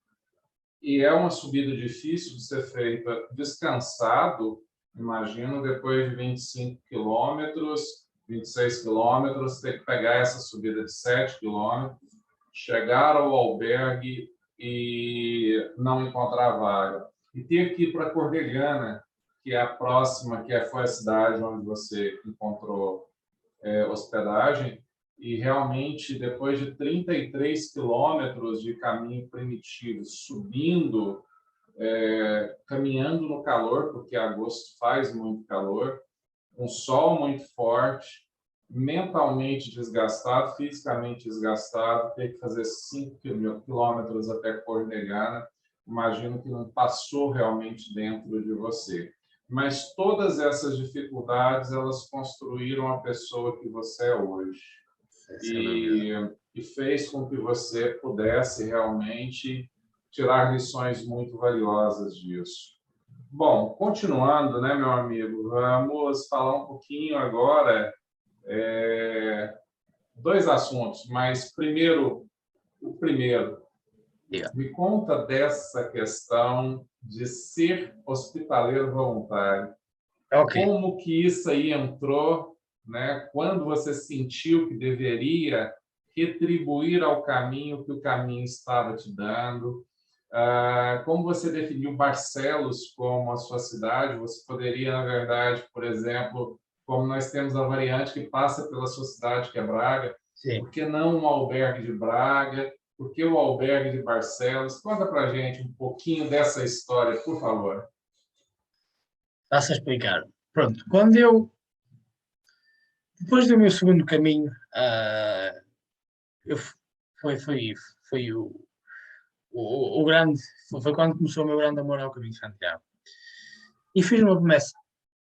e é uma subida difícil de ser feita descansado, imagino, depois de 25 quilômetros, 26 quilômetros, ter que pegar essa subida de 7 quilômetros, chegar ao albergue e não encontrar vaga. E ter que ir para Cordelhana, que é a próxima, foi a cidade onde você encontrou hospedagem, e realmente, depois de 33 quilômetros de caminho primitivo, subindo, caminhando no calor, porque agosto faz muito calor, um sol muito forte, mentalmente desgastado, fisicamente desgastado, ter que fazer 5 quilômetros até Corneliana, imagino que não passou realmente dentro de você. Mas todas essas dificuldades, elas construíram a pessoa que você é hoje. E fez com que você pudesse realmente tirar lições muito valiosas disso. Bom, continuando, né, meu amigo, vamos falar um pouquinho agora, dois assuntos, mas o primeiro, me conta dessa questão de ser hospitaleiro voluntário. Ok. Como que isso aí entrou, né? Quando você sentiu que deveria retribuir ao caminho que o caminho estava te dando? Como você definiu Barcelos como a sua cidade? Você poderia, na verdade, por exemplo, como nós temos a variante que passa pela sua cidade, que é Braga, Sim. por que não um albergue de Braga? Por que o albergue de Barcelos? Conta para a gente um pouquinho dessa história, por favor. Está-se a explicar. Pronto, depois do meu segundo caminho, eu, foi o grande, foi quando começou o meu grande amor ao caminho de Santiago. E fiz uma promessa,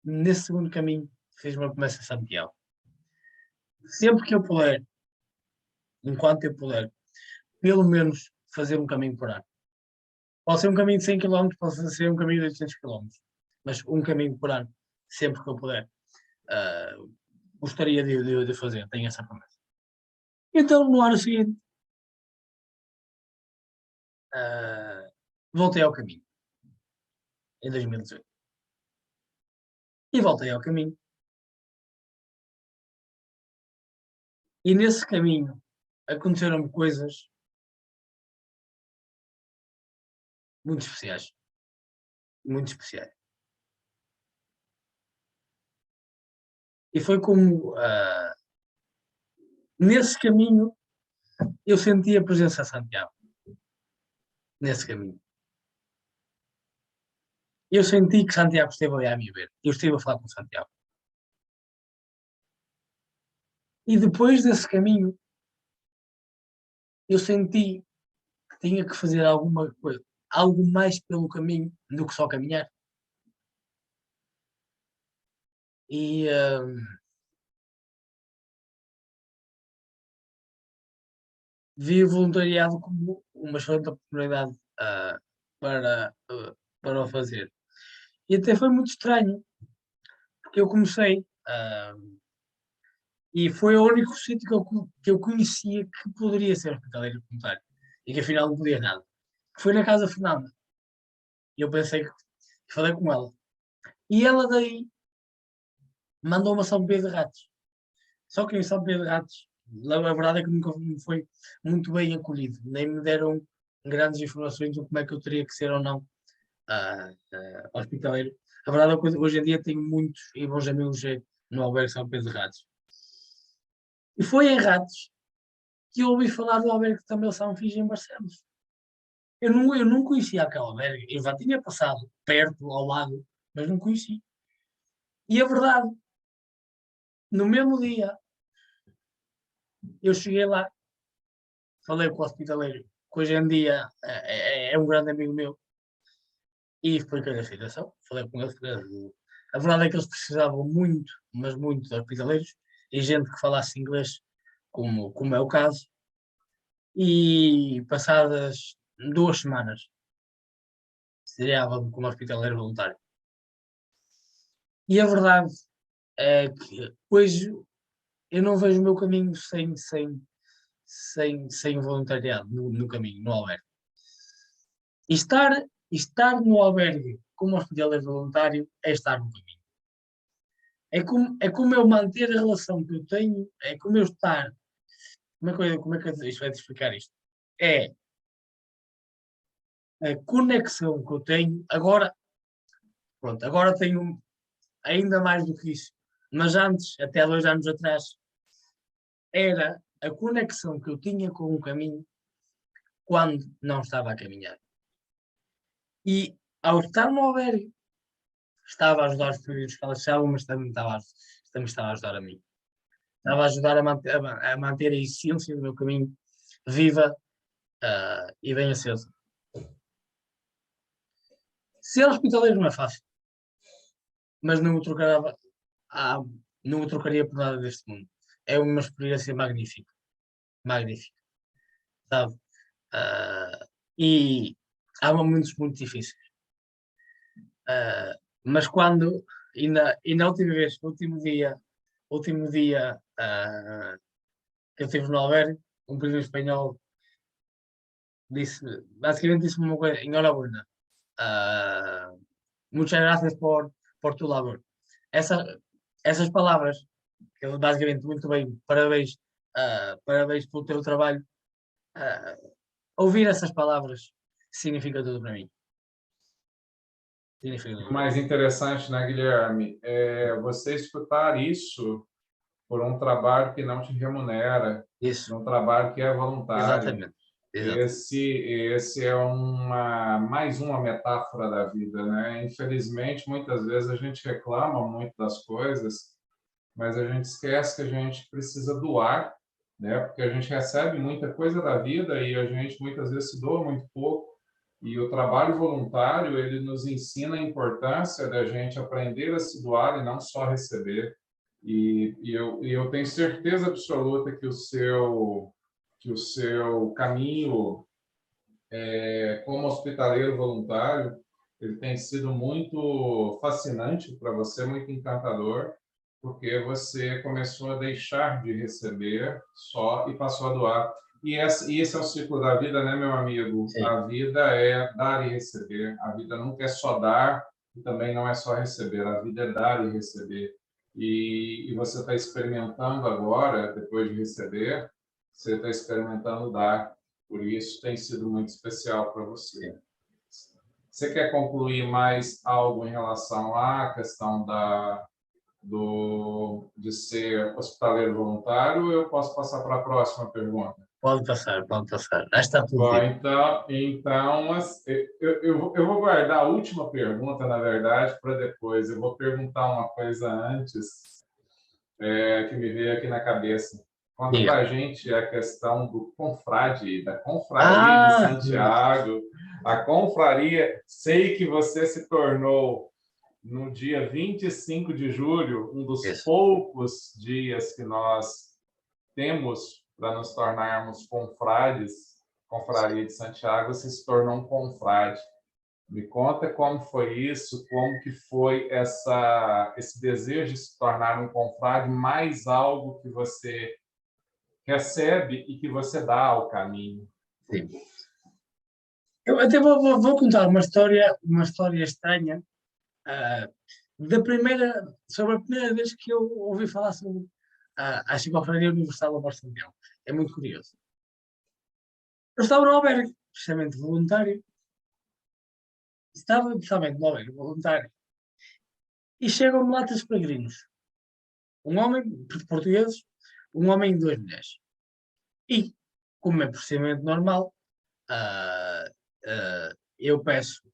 nesse segundo caminho, fiz uma promessa a Santiago. Sempre que eu puder, enquanto eu puder, pelo menos fazer um caminho por ano. Pode ser um caminho de 100 km, pode ser um caminho de 800 km, mas um caminho por ano, sempre que eu puder. Gostaria de fazer, tenho essa promessa. Então, no ano seguinte, voltei ao caminho, em 2018. E voltei ao caminho. E nesse caminho aconteceram coisas muito especiais. Muito especiais. E foi como, nesse caminho, eu senti a presença de Santiago. Nesse caminho. Eu senti que Santiago esteve ali a me ver. Eu estive a falar com Santiago. E depois desse caminho, eu senti que tinha que fazer alguma coisa, algo mais pelo caminho do que só caminhar. E vi o voluntariado como uma excelente oportunidade para o fazer. E até foi muito estranho, porque eu comecei, e foi o único sítio que eu conhecia que poderia ser hospitaleiro voluntário, e que afinal não podia nada. Que foi na Casa Fernanda. E eu pensei que falei com ela. E ela daí mandou-me a São Pedro de Ratos. Só que em São Pedro de Ratos, a verdade é que nunca me foi muito bem acolhido. Nem me deram grandes informações de como é que eu teria que ser ou não hospitaleiro. A verdade é que hoje em dia tenho muitos e bons amigos no albergue São Pedro de Ratos. E foi em Ratos que eu ouvi falar do albergue também São Fige em Barcelos. Eu não conhecia aquele albergue. Eu já tinha passado perto, ao lado, mas não conhecia. E a verdade, no mesmo dia, eu cheguei lá, falei com o hospitaleiro, que hoje em dia é um grande amigo meu, e expliquei a situação. Falei com ele. A verdade é que eles precisavam muito, mas muito de hospitaleiros, e gente que falasse inglês, como é o caso. E passadas 2 semanas, estreava-me como hospitaleiro voluntário. E a verdade é que hoje eu não vejo o meu caminho sem voluntariado no caminho, no albergue. E estar no albergue como hospitaleiro voluntário é estar no caminho. É como eu manter a relação que eu tenho, é como eu estar. Como é que isto vai te explicar isto? É a conexão que eu tenho, agora, pronto, agora tenho ainda mais do que isso, mas antes, até há 2 anos atrás, era a conexão que eu tinha com o caminho quando não estava a caminhar. E ao estar no albergue, estava a ajudar os períodos que elas estavam, mas também estava a ajudar a mim. Estava a ajudar a manter a essência do meu caminho viva e bem acesa. Ser hospitaleiro não é fácil, mas não o trocaria por nada deste mundo. É uma experiência magnífica, magnífica, sabe? E há momentos muito difíceis. Mas quando, e na última vez, último dia que eu estive no albergue, um primo espanhol basicamente disse-me uma coisa, enhorabuena, muchas gracias por tu labor. Essas palavras, que ele basicamente, muito bem, parabéns, parabéns pelo teu trabalho. Ouvir essas palavras significa tudo para mim. Significa O tudo. mais interessante, né, Guilherme, é você escutar isso por um trabalho que não te remunera, Isso, por um trabalho que é voluntário. exatamente. Exatamente. Esse é mais uma metáfora da vida, né? Infelizmente, muitas vezes a gente reclama muito das coisas, mas a gente esquece que a gente precisa doar, né? Porque a gente recebe muita coisa da vida e a gente muitas vezes se doa muito pouco. E o trabalho voluntário, ele nos ensina a importância da gente aprender a se doar e não só receber. Eu tenho certeza absoluta que o seu caminho como hospitaleiro voluntário, ele tem sido muito fascinante para você, muito encantador, porque você começou a deixar de receber só e passou a doar. Esse é o ciclo da vida, né, meu amigo? Sim, A vida é dar e receber. A vida nunca é só dar e também não é só receber. A vida é dar e receber. E você está experimentando agora, depois de receber, você está experimentando dar. Por isso tem sido muito especial para você. sim. Você quer concluir mais algo em relação à questão de ser hospitaleiro voluntário? Ou eu posso passar para a próxima pergunta? Pode passar, pode passar. Acho que está tudo Bom, dito. eu vou guardar a última pergunta, na verdade, para depois. Eu vou perguntar uma coisa antes, que me veio aqui na cabeça. Conta Diga. para a gente a questão do confrade, da confraria de Ah, Santiago. A confraria, sei que você se tornou, no dia 25 de julho, um dos isso. poucos dias que nós temos para nos tornarmos confrades. Confraria de Santiago, você se tornou um confrade. Me conta como foi isso, como que foi esse desejo de se tornar um confrade, mais algo que você recebe e que você dá ao caminho. Sim. Eu até vou contar uma história estranha, ah, sobre a primeira vez que eu ouvi falar sobre a Chicofrenia Universal da Voz Mundial. É muito curioso. Eu estava no albergue, precisamente voluntário. Estava precisamente no albergue voluntário. E chegam-me lá 3 peregrinos. Um homem, português, um homem e 2 mulheres. E, como é procedimento normal, ah, eu peço,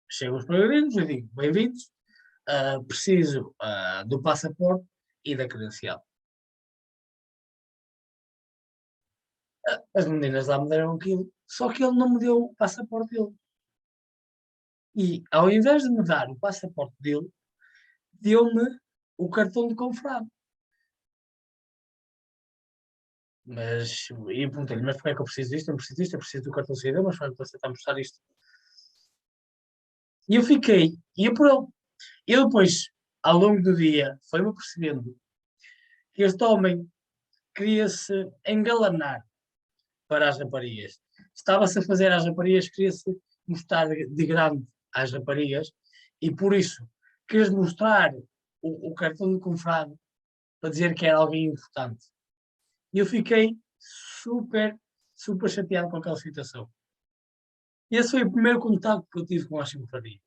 chegam os peregrinos, eu digo, bem-vindos, preciso do passaporte e da credencial. As meninas lá me deram aquilo, só que ele não me deu o passaporte dele. E, ao invés de me dar o passaporte dele, deu-me o cartão de confrade. E eu perguntei-lhe, mas porquê é que eu preciso disto? Eu não preciso disto, eu preciso do cartão de cidadão, mas foi você está a mostrar isto. E eu fiquei, e eu por ele. Eu depois, ao longo do dia, foi-me percebendo que este homem queria-se engalanar para as raparigas. Estava-se a fazer às raparigas, queria-se mostrar de grande às raparigas e por isso queria mostrar o cartão de confrade para dizer que era alguém importante. E eu fiquei super, super chateado com aquela situação. Esse foi o primeiro contato que eu tive com a chifraria.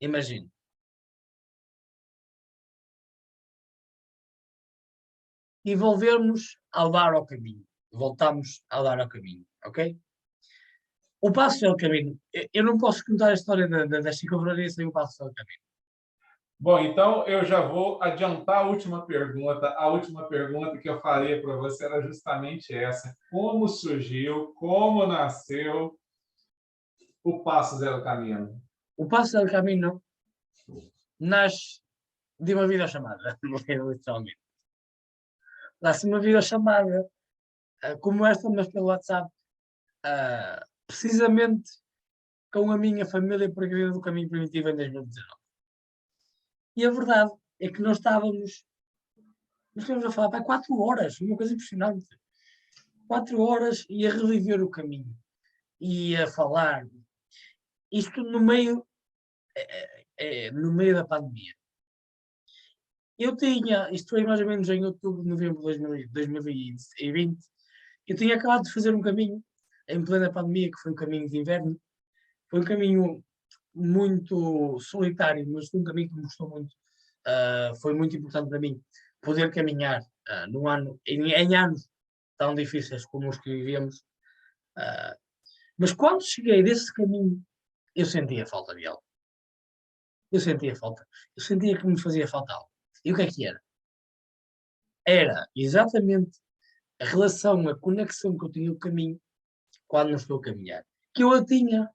Imagino. E volvemos ao dar ao caminho. Voltamos ao dar ao caminho, ok? O passo ao caminho. Eu não posso contar a história da chifraria sem o passo ao caminho. Bom, então eu já vou adiantar a última pergunta. A última pergunta que eu faria para você era justamente essa: como surgiu, como nasceu o Passo Zero Caminho? O passo ao caminho nasce de uma videochamada, literalmente. Nasce uma videochamada como esta, mas pelo WhatsApp, precisamente com a minha família peregrina do Caminho Primitivo em 2019. E a verdade é que nós estamos a falar para 4 horas, uma coisa impressionante. 4 horas e a reviver o caminho e a falar. Isto no meio da pandemia. Isto foi mais ou menos em outubro, novembro de 2020, eu tinha acabado de fazer um caminho em plena pandemia, que foi um caminho de inverno. Foi um caminho muito solitário, mas foi um caminho que me gostou muito. Foi muito importante para mim poder caminhar num ano, em anos tão difíceis como os que vivemos. Uh, mas quando cheguei desse caminho, eu sentia falta de algo. Eu sentia falta. Eu sentia que me fazia falta algo. E o que é que era? Era exatamente a relação, a conexão que eu tinha no caminho quando não estou a caminhar. Que eu a tinha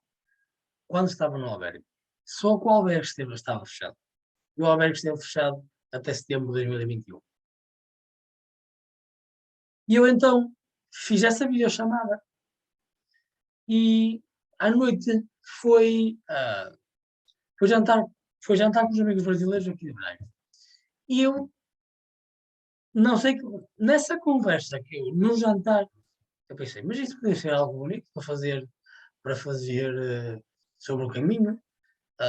quando estava no albergue. Só que o albergue estava fechado. E o albergue esteve fechado até setembro de 2021. E eu então fiz essa videochamada e à noite foi, uh, foi, jantar, foi jantar com os amigos brasileiros aqui de Braga. E eu não sei que nessa conversa que eu, no jantar, eu pensei, mas isso podia ser algo bonito para fazer sobre o caminho.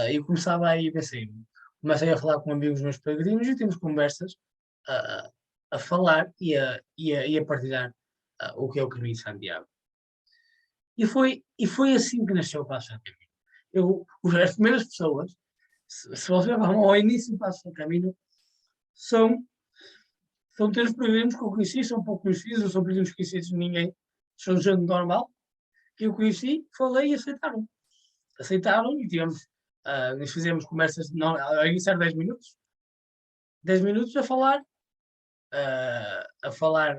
E eu começava aí, comecei a falar com amigos meus peregrinos e temos conversas uh, a falar e a partilhar o que é o caminho de Santiago. E foi assim que nasceu o Passo do Caminho. As primeiras pessoas, se você vai ao início do Passo do Caminho, são, são três peregrinos que eu conheci, são pouco conhecidos, não são peregrinos conhecidos de ninguém, são gente normal, que eu conheci, falei e aceitaram. Aceitaram e nós fizemos conversas, não, a iniciar 10 minutos, 10 minutos a falar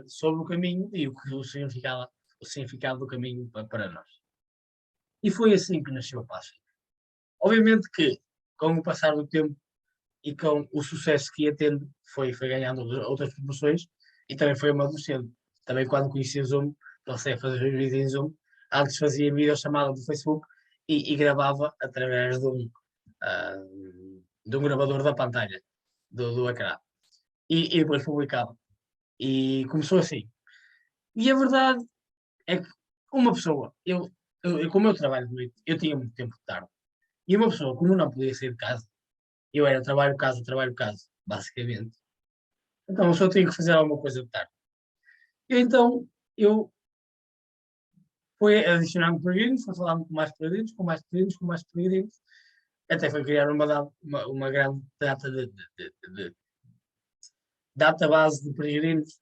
sobre o caminho e o significado do caminho para nós. E foi assim que nasceu a Passo. Obviamente que, com o passar do tempo e com o sucesso que ia tendo, foi ganhando outras proporções e também foi amadurecendo. Também quando conheci o Zoom, comecei a fazer vídeos em Zoom. Antes fazia videochamada do Facebook e gravava através de um gravador da pantalha, do ecrã. E depois publicava. E começou assim. E a verdade é que uma pessoa, como eu trabalho de noite, eu tinha muito tempo de tarde. E uma pessoa, como não podia sair de casa, eu era trabalho, casa, basicamente. Então, eu só tinha que fazer alguma coisa de tarde. Então, eu fui adicionando peregrinos, fui falando com mais peregrinos, com mais peregrinos, com mais peregrinos, até foi criar uma grande de database de peregrinos,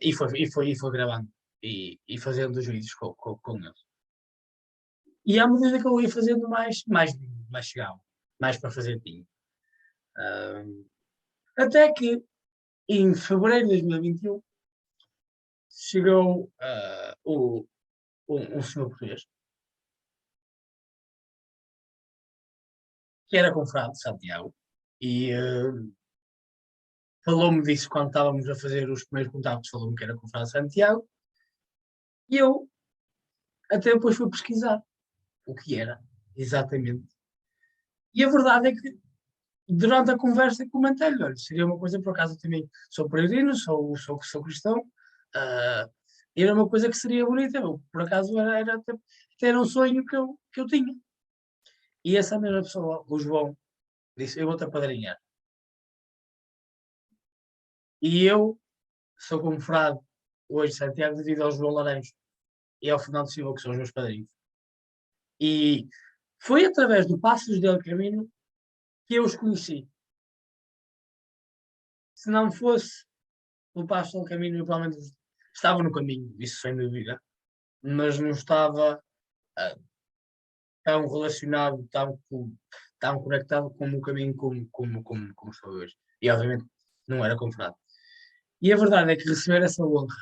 e foi gravando e fazendo os vídeos com eles. E à medida que eu ia fazendo mais chegava, mais para fazer tinha. Até que, em fevereiro de 2021, chegou um senhor português, que era confrade de Santiago, e falou-me disso quando estávamos a fazer os primeiros contactos, falou-me que era confrade de Santiago, e eu até depois fui pesquisar o que era, exatamente. E a verdade é que, durante a conversa, comentei-lhe, olha, seria uma coisa, por acaso, eu também sou peregrino, sou cristão, uh, era uma coisa que seria bonita, por acaso até era um sonho que eu tinha. E essa mesma pessoa, o João, disse, eu vou-te apadrinhar. E eu sou confrade hoje de Santiago devido ao João Laranjo e ao Fernando Silva, que são os meus padrinhos. E foi através do Passos del Camino que eu os conheci. Se não fosse o Passos del Camino, eu provavelmente estava no caminho, isso sem dúvida, mas não estava tão relacionado, tão conectado com o caminho como estou hoje. E obviamente não era confrade. E a verdade é que receber essa honra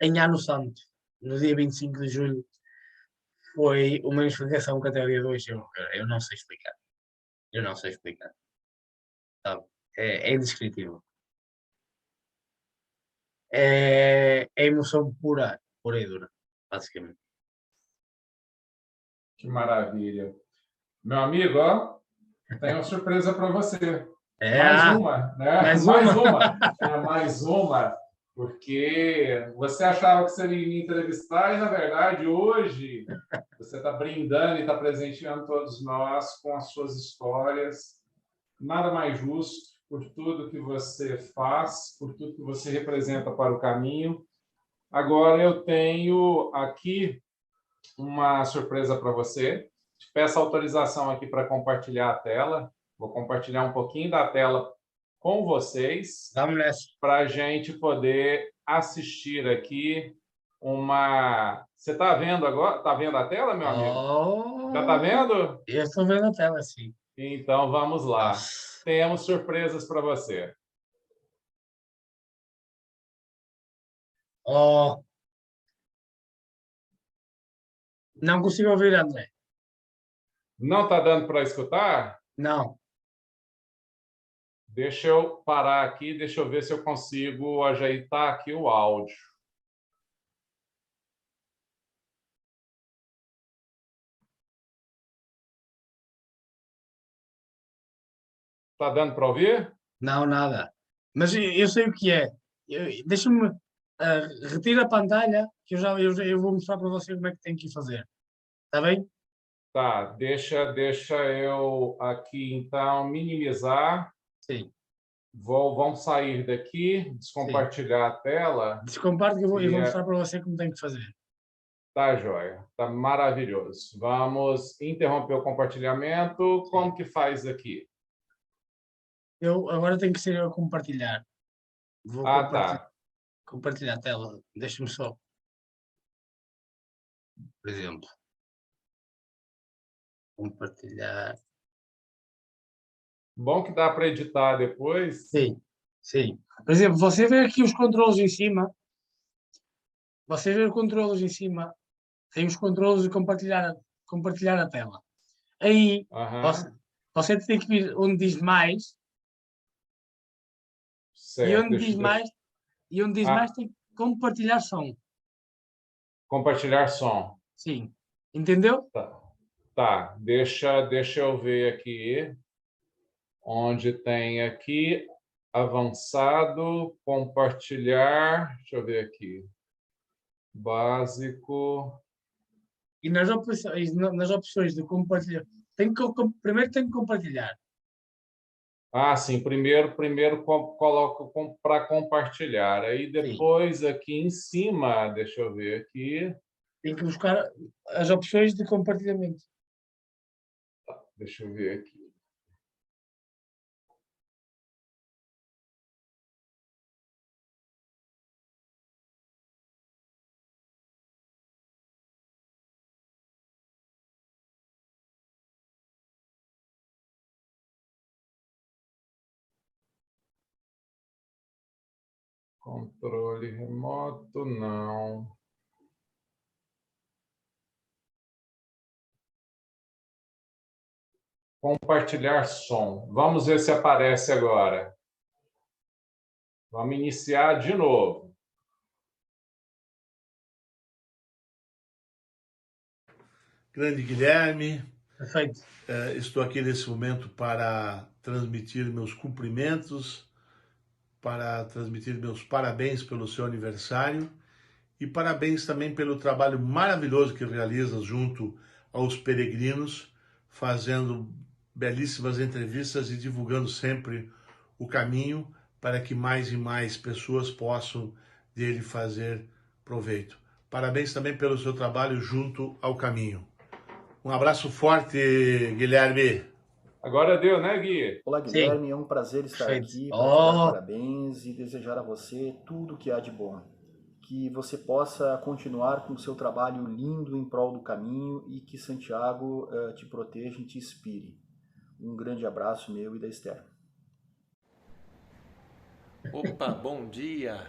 em Ano Santo, no dia 25 de julho, foi uma inspiração que até o dia de hoje eu não sei explicar. Eu não sei explicar. Sabe? É indescritível. É emoção pura, pura e dura, basicamente. Que maravilha. Meu amigo, ó, tem uma surpresa para você. Mais uma, né? Mais uma. Mais uma, porque você achava que seria me entrevistar e, na verdade, hoje você está brindando e está presenteando todos nós com as suas histórias. Nada mais justo por tudo que você faz, por tudo que você representa para o caminho. Agora eu tenho aqui uma surpresa para você. Te peço autorização aqui para compartilhar a tela. Vou compartilhar um pouquinho da tela com vocês para a gente poder assistir aqui uma... Você está vendo agora? Está vendo a tela, meu amigo? Já está vendo? Eu estou vendo a tela, sim. Então, vamos lá. Nossa. Temos surpresas para você. Oh. Não consigo ouvir, André. Não está dando para escutar? Não. Deixa eu parar aqui, deixa eu ver se eu consigo ajeitar aqui o áudio. Está dando para ouvir? Não, nada. Mas eu sei o que é. Deixa-me retira a pantalha que eu vou mostrar para você como é que tem que fazer. Está bem? Tá, deixa eu aqui então minimizar. Sim. Vamos sair daqui, descompartilhar a tela. Descomparte que eu vou mostrar para você como tem que fazer. Tá, joia. Tá maravilhoso. Vamos interromper o compartilhamento. Como que faz aqui? Agora tem que ser eu a compartilhar. Vou compartilhar a tela. Deixa-me só. Por exemplo. Compartilhar. Bom que dá para editar depois. Sim, sim. Por exemplo, você vê aqui os controlos em cima. Você vê os controlos em cima. Tem os controlos de compartilhar a tela. Aí, você tem que vir onde diz mais. Certo, e onde diz mais tem que compartilhar som. Compartilhar som. Sim. Entendeu? Tá. Deixa eu ver aqui. Onde tem aqui avançado, compartilhar. Deixa eu ver aqui. Básico. E nas opções de compartilhar, primeiro tem que compartilhar. Ah, sim. Primeiro coloco para compartilhar. Aí depois sim. Aqui em cima, deixa eu ver aqui. Tem que buscar as opções de compartilhamento. Tá, deixa eu ver aqui. Controle remoto, não. Compartilhar som. Vamos ver se aparece agora. Vamos iniciar de novo. Grande Guilherme. Perfeito. Estou aqui nesse momento para transmitir meus cumprimentos, para transmitir meus parabéns pelo seu aniversário e parabéns também pelo trabalho maravilhoso que realizas junto aos peregrinos, fazendo belíssimas entrevistas e divulgando sempre o caminho para que mais e mais pessoas possam dele fazer proveito. Parabéns também pelo seu trabalho junto ao caminho. Um abraço forte, Guilherme. Agora deu, né, Gui? Olá, Sim, Guilherme. É um prazer estar perfeito. aqui para te dar Oh, parabéns e desejar a você tudo que há de bom. Que você possa continuar com o seu trabalho lindo em prol do caminho e que Santiago te proteja e te inspire. Um grande abraço meu e da Esther. Opa, bom dia,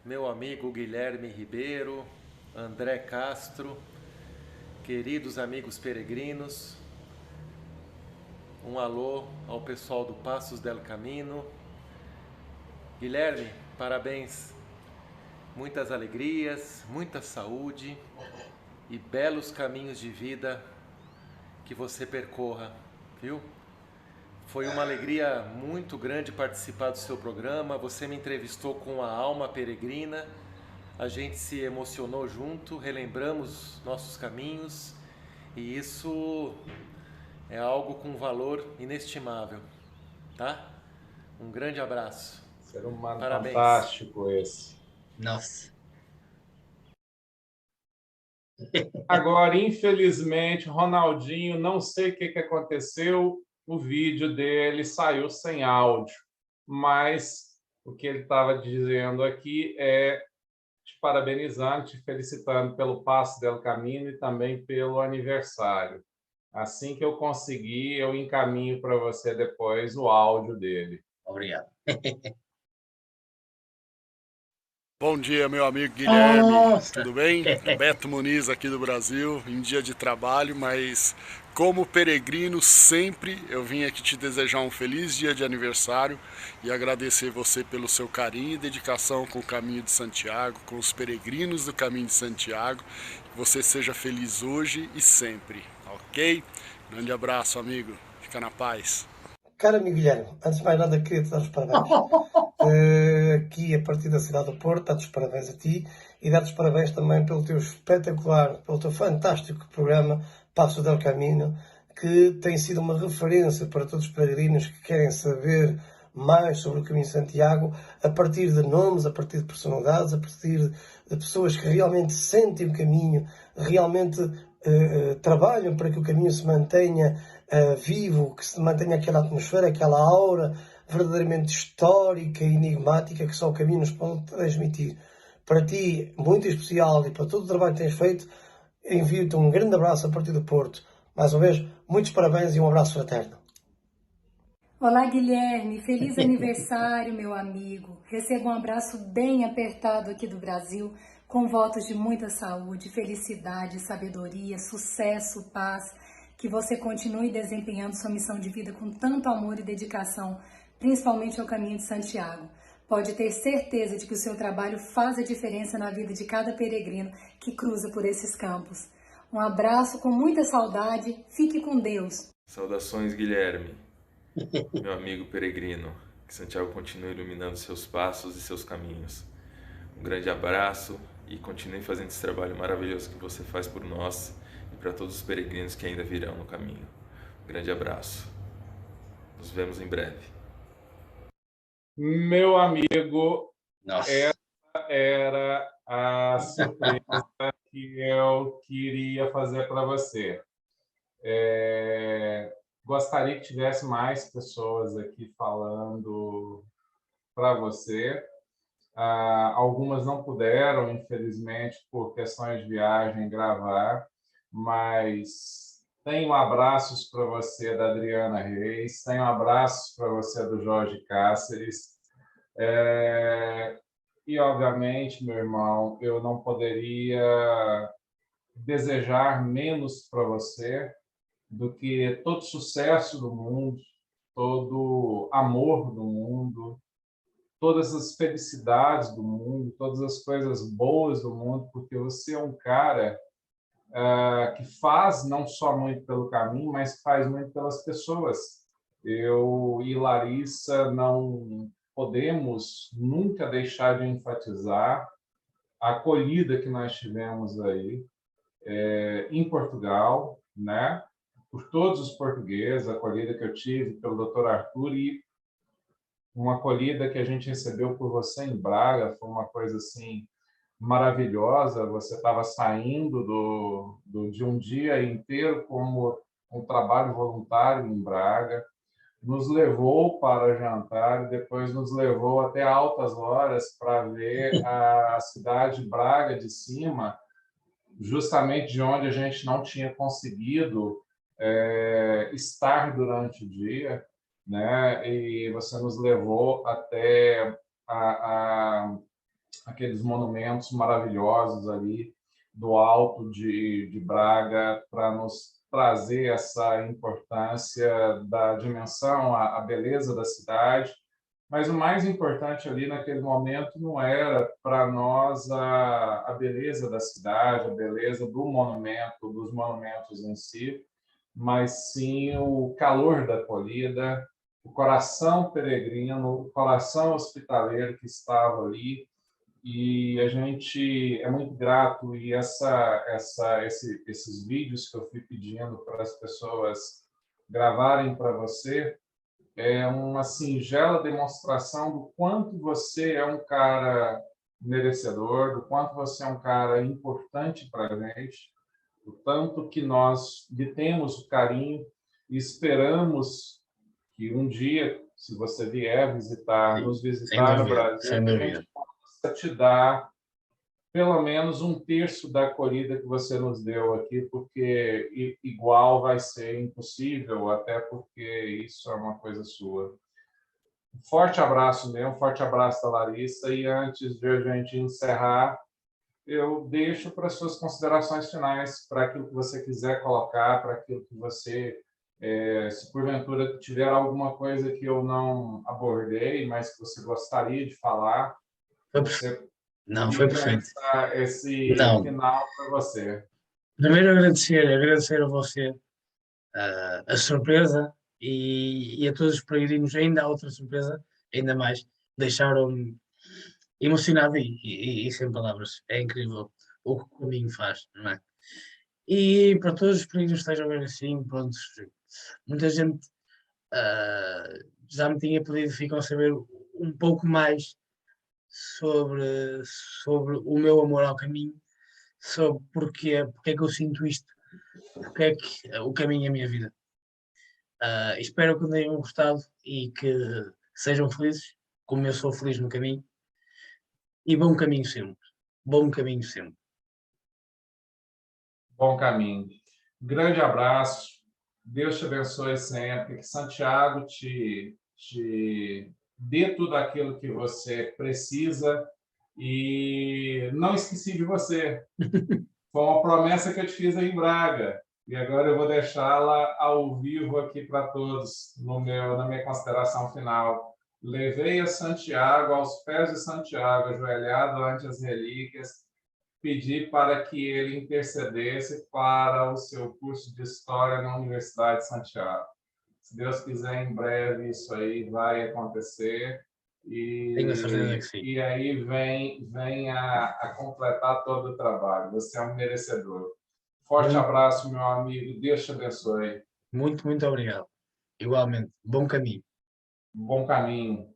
meu amigo Guilherme Ribeiro, André Castro, queridos amigos peregrinos, um alô ao pessoal do Passos del Camino. Guilherme, parabéns, muitas alegrias, muita saúde e belos caminhos de vida que você percorra, viu? Foi uma alegria muito grande participar do seu programa. Você me entrevistou com a alma peregrina. A gente se emocionou junto, relembramos nossos caminhos e isso é algo com valor inestimável, tá? Um grande abraço. Ser humano Parabéns. fantástico esse. nossa. Agora, infelizmente, Ronaldinho, não sei o que aconteceu, o vídeo dele saiu sem áudio, mas o que ele estava dizendo aqui é te parabenizando, te felicitando pelo Passo del Camino e também pelo aniversário. Assim que eu conseguir, eu encaminho para você depois o áudio dele. Obrigado. Bom dia, meu amigo Guilherme, Nossa. tudo bem? Beto Muniz aqui do Brasil, em dia de trabalho, mas como peregrino sempre eu vim aqui te desejar um feliz dia de aniversário e agradecer você pelo seu carinho e dedicação com o Caminho de Santiago, com os peregrinos do Caminho de Santiago. Que você seja feliz hoje e sempre, ok? Grande abraço, amigo. Fica na paz. Caro amigo Guilherme, antes de mais nada queria te dar os parabéns. Aqui a partir da cidade do Porto, dar-te os parabéns a ti e dar-te os parabéns também pelo teu espetacular, pelo teu fantástico programa Passos del Camino, que tem sido uma referência para todos os peregrinos que querem saber mais sobre o Caminho de Santiago, a partir de nomes, a partir de personalidades, a partir de pessoas que realmente sentem o caminho, realmente trabalham para que o caminho se mantenha vivo, que se mantenha aquela atmosfera, aquela aura verdadeiramente histórica e enigmática que só o caminho nos pode transmitir. Para ti, muito especial, e para todo o trabalho que tens feito, envio-te um grande abraço a partir do Porto. Mais uma vez, muitos parabéns e um abraço fraterno. Olá, Guilherme. Feliz aniversário, meu amigo. Receba um abraço bem apertado aqui do Brasil, com votos de muita saúde, felicidade, sabedoria, sucesso, paz. Que você continue desempenhando sua missão de vida com tanto amor e dedicação, principalmente ao Caminho de Santiago. Pode ter certeza de que o seu trabalho faz a diferença na vida de cada peregrino que cruza por esses campos. Um abraço com muita saudade. Fique com Deus. Saudações, Guilherme, meu amigo peregrino. Que Santiago continue iluminando seus passos e seus caminhos. Um grande abraço e continue fazendo esse trabalho maravilhoso que você faz por nós e para todos os peregrinos que ainda virão no caminho. Um grande abraço. Nos vemos em breve. Meu amigo, Nossa. essa era a surpresa que eu queria fazer para você. Gostaria que tivesse mais pessoas aqui falando para você. Algumas não puderam, infelizmente, por questões de viagem, gravar, mas tenho abraços para você da Adriana Reis, tenho abraços para você do Jorge Cáceres, e, obviamente, meu irmão, eu não poderia desejar menos para você do que todo sucesso do mundo, todo amor do mundo, todas as felicidades do mundo, todas as coisas boas do mundo, porque você é um cara que faz não só muito pelo caminho, mas que faz muito pelas pessoas. Eu e Larissa não podemos nunca deixar de enfatizar a acolhida que nós tivemos aí em Portugal, né? Por todos os portugueses, a acolhida que eu tive pelo Dr. Arthur e uma acolhida que a gente recebeu por você em Braga, foi uma coisa assim maravilhosa. Você estava saindo de um dia inteiro como um trabalho voluntário em Braga, nos levou para jantar e depois nos levou até altas horas para ver a cidade de Braga de cima, justamente de onde a gente não tinha conseguido estar durante o dia, né? E você nos levou até aqueles monumentos maravilhosos ali do alto de Braga, para nos trazer essa importância da dimensão, a beleza da cidade. Mas o mais importante ali naquele momento não era para nós a beleza da cidade, a beleza do monumento, dos monumentos em si, mas sim o calor da acolhida, o coração peregrino, o coração hospitaleiro que estava ali. E a gente é muito grato, e esses vídeos que eu fui pedindo para as pessoas gravarem para você é uma singela demonstração do quanto você é um cara merecedor, do quanto você é um cara importante para a gente, o tanto que nós lhe temos o carinho e esperamos que um dia, se você vier nos visitar no Brasil, a gente possa te dar pelo menos um terço da acolhida que você nos deu aqui, porque igual vai ser impossível, até porque isso é uma coisa sua. Um forte abraço mesmo, um forte abraço da Larissa, e antes de a gente encerrar, eu deixo para as suas considerações finais, para aquilo que você quiser colocar, para aquilo que você, se porventura tiver alguma coisa que eu não abordei, mas que você gostaria de falar, você... Não, foi perfeito. Esse não. Final para você. Primeiro agradecer a você a surpresa, e a todos os peregrinos ainda há outra surpresa, ainda mais, deixaram-me emocionado e sem palavras. É incrível o que o caminho faz, não é? E para todos os peregrinos que estejam a ver assim, pronto, muita gente já me tinha pedido, ficam a saber um pouco mais sobre o meu amor ao caminho, sobre porque é que eu sinto isto, porque é que o caminho é a minha vida. Espero que tenham gostado e que sejam felizes, como eu sou feliz no caminho, e bom caminho sempre. Bom caminho sempre. Bom caminho. Grande abraço. Deus te abençoe sempre. Que Santiago te dê tudo aquilo que você precisa. E não esqueci de você. Foi uma promessa que eu te fiz aí em Braga. E agora eu vou deixá-la ao vivo aqui para todos, na minha consideração final. Levei a Santiago, aos pés de Santiago, ajoelhado ante as relíquias, pedi para que ele intercedesse para o seu curso de História na Universidade de Santiago. Se Deus quiser, em breve isso aí vai acontecer. Tenho a certeza que sim. E aí vem a completar todo o trabalho. Você é um merecedor. Forte abraço, meu amigo. Deus te abençoe. Muito, muito obrigado. Igualmente. Bom caminho. Bom caminho.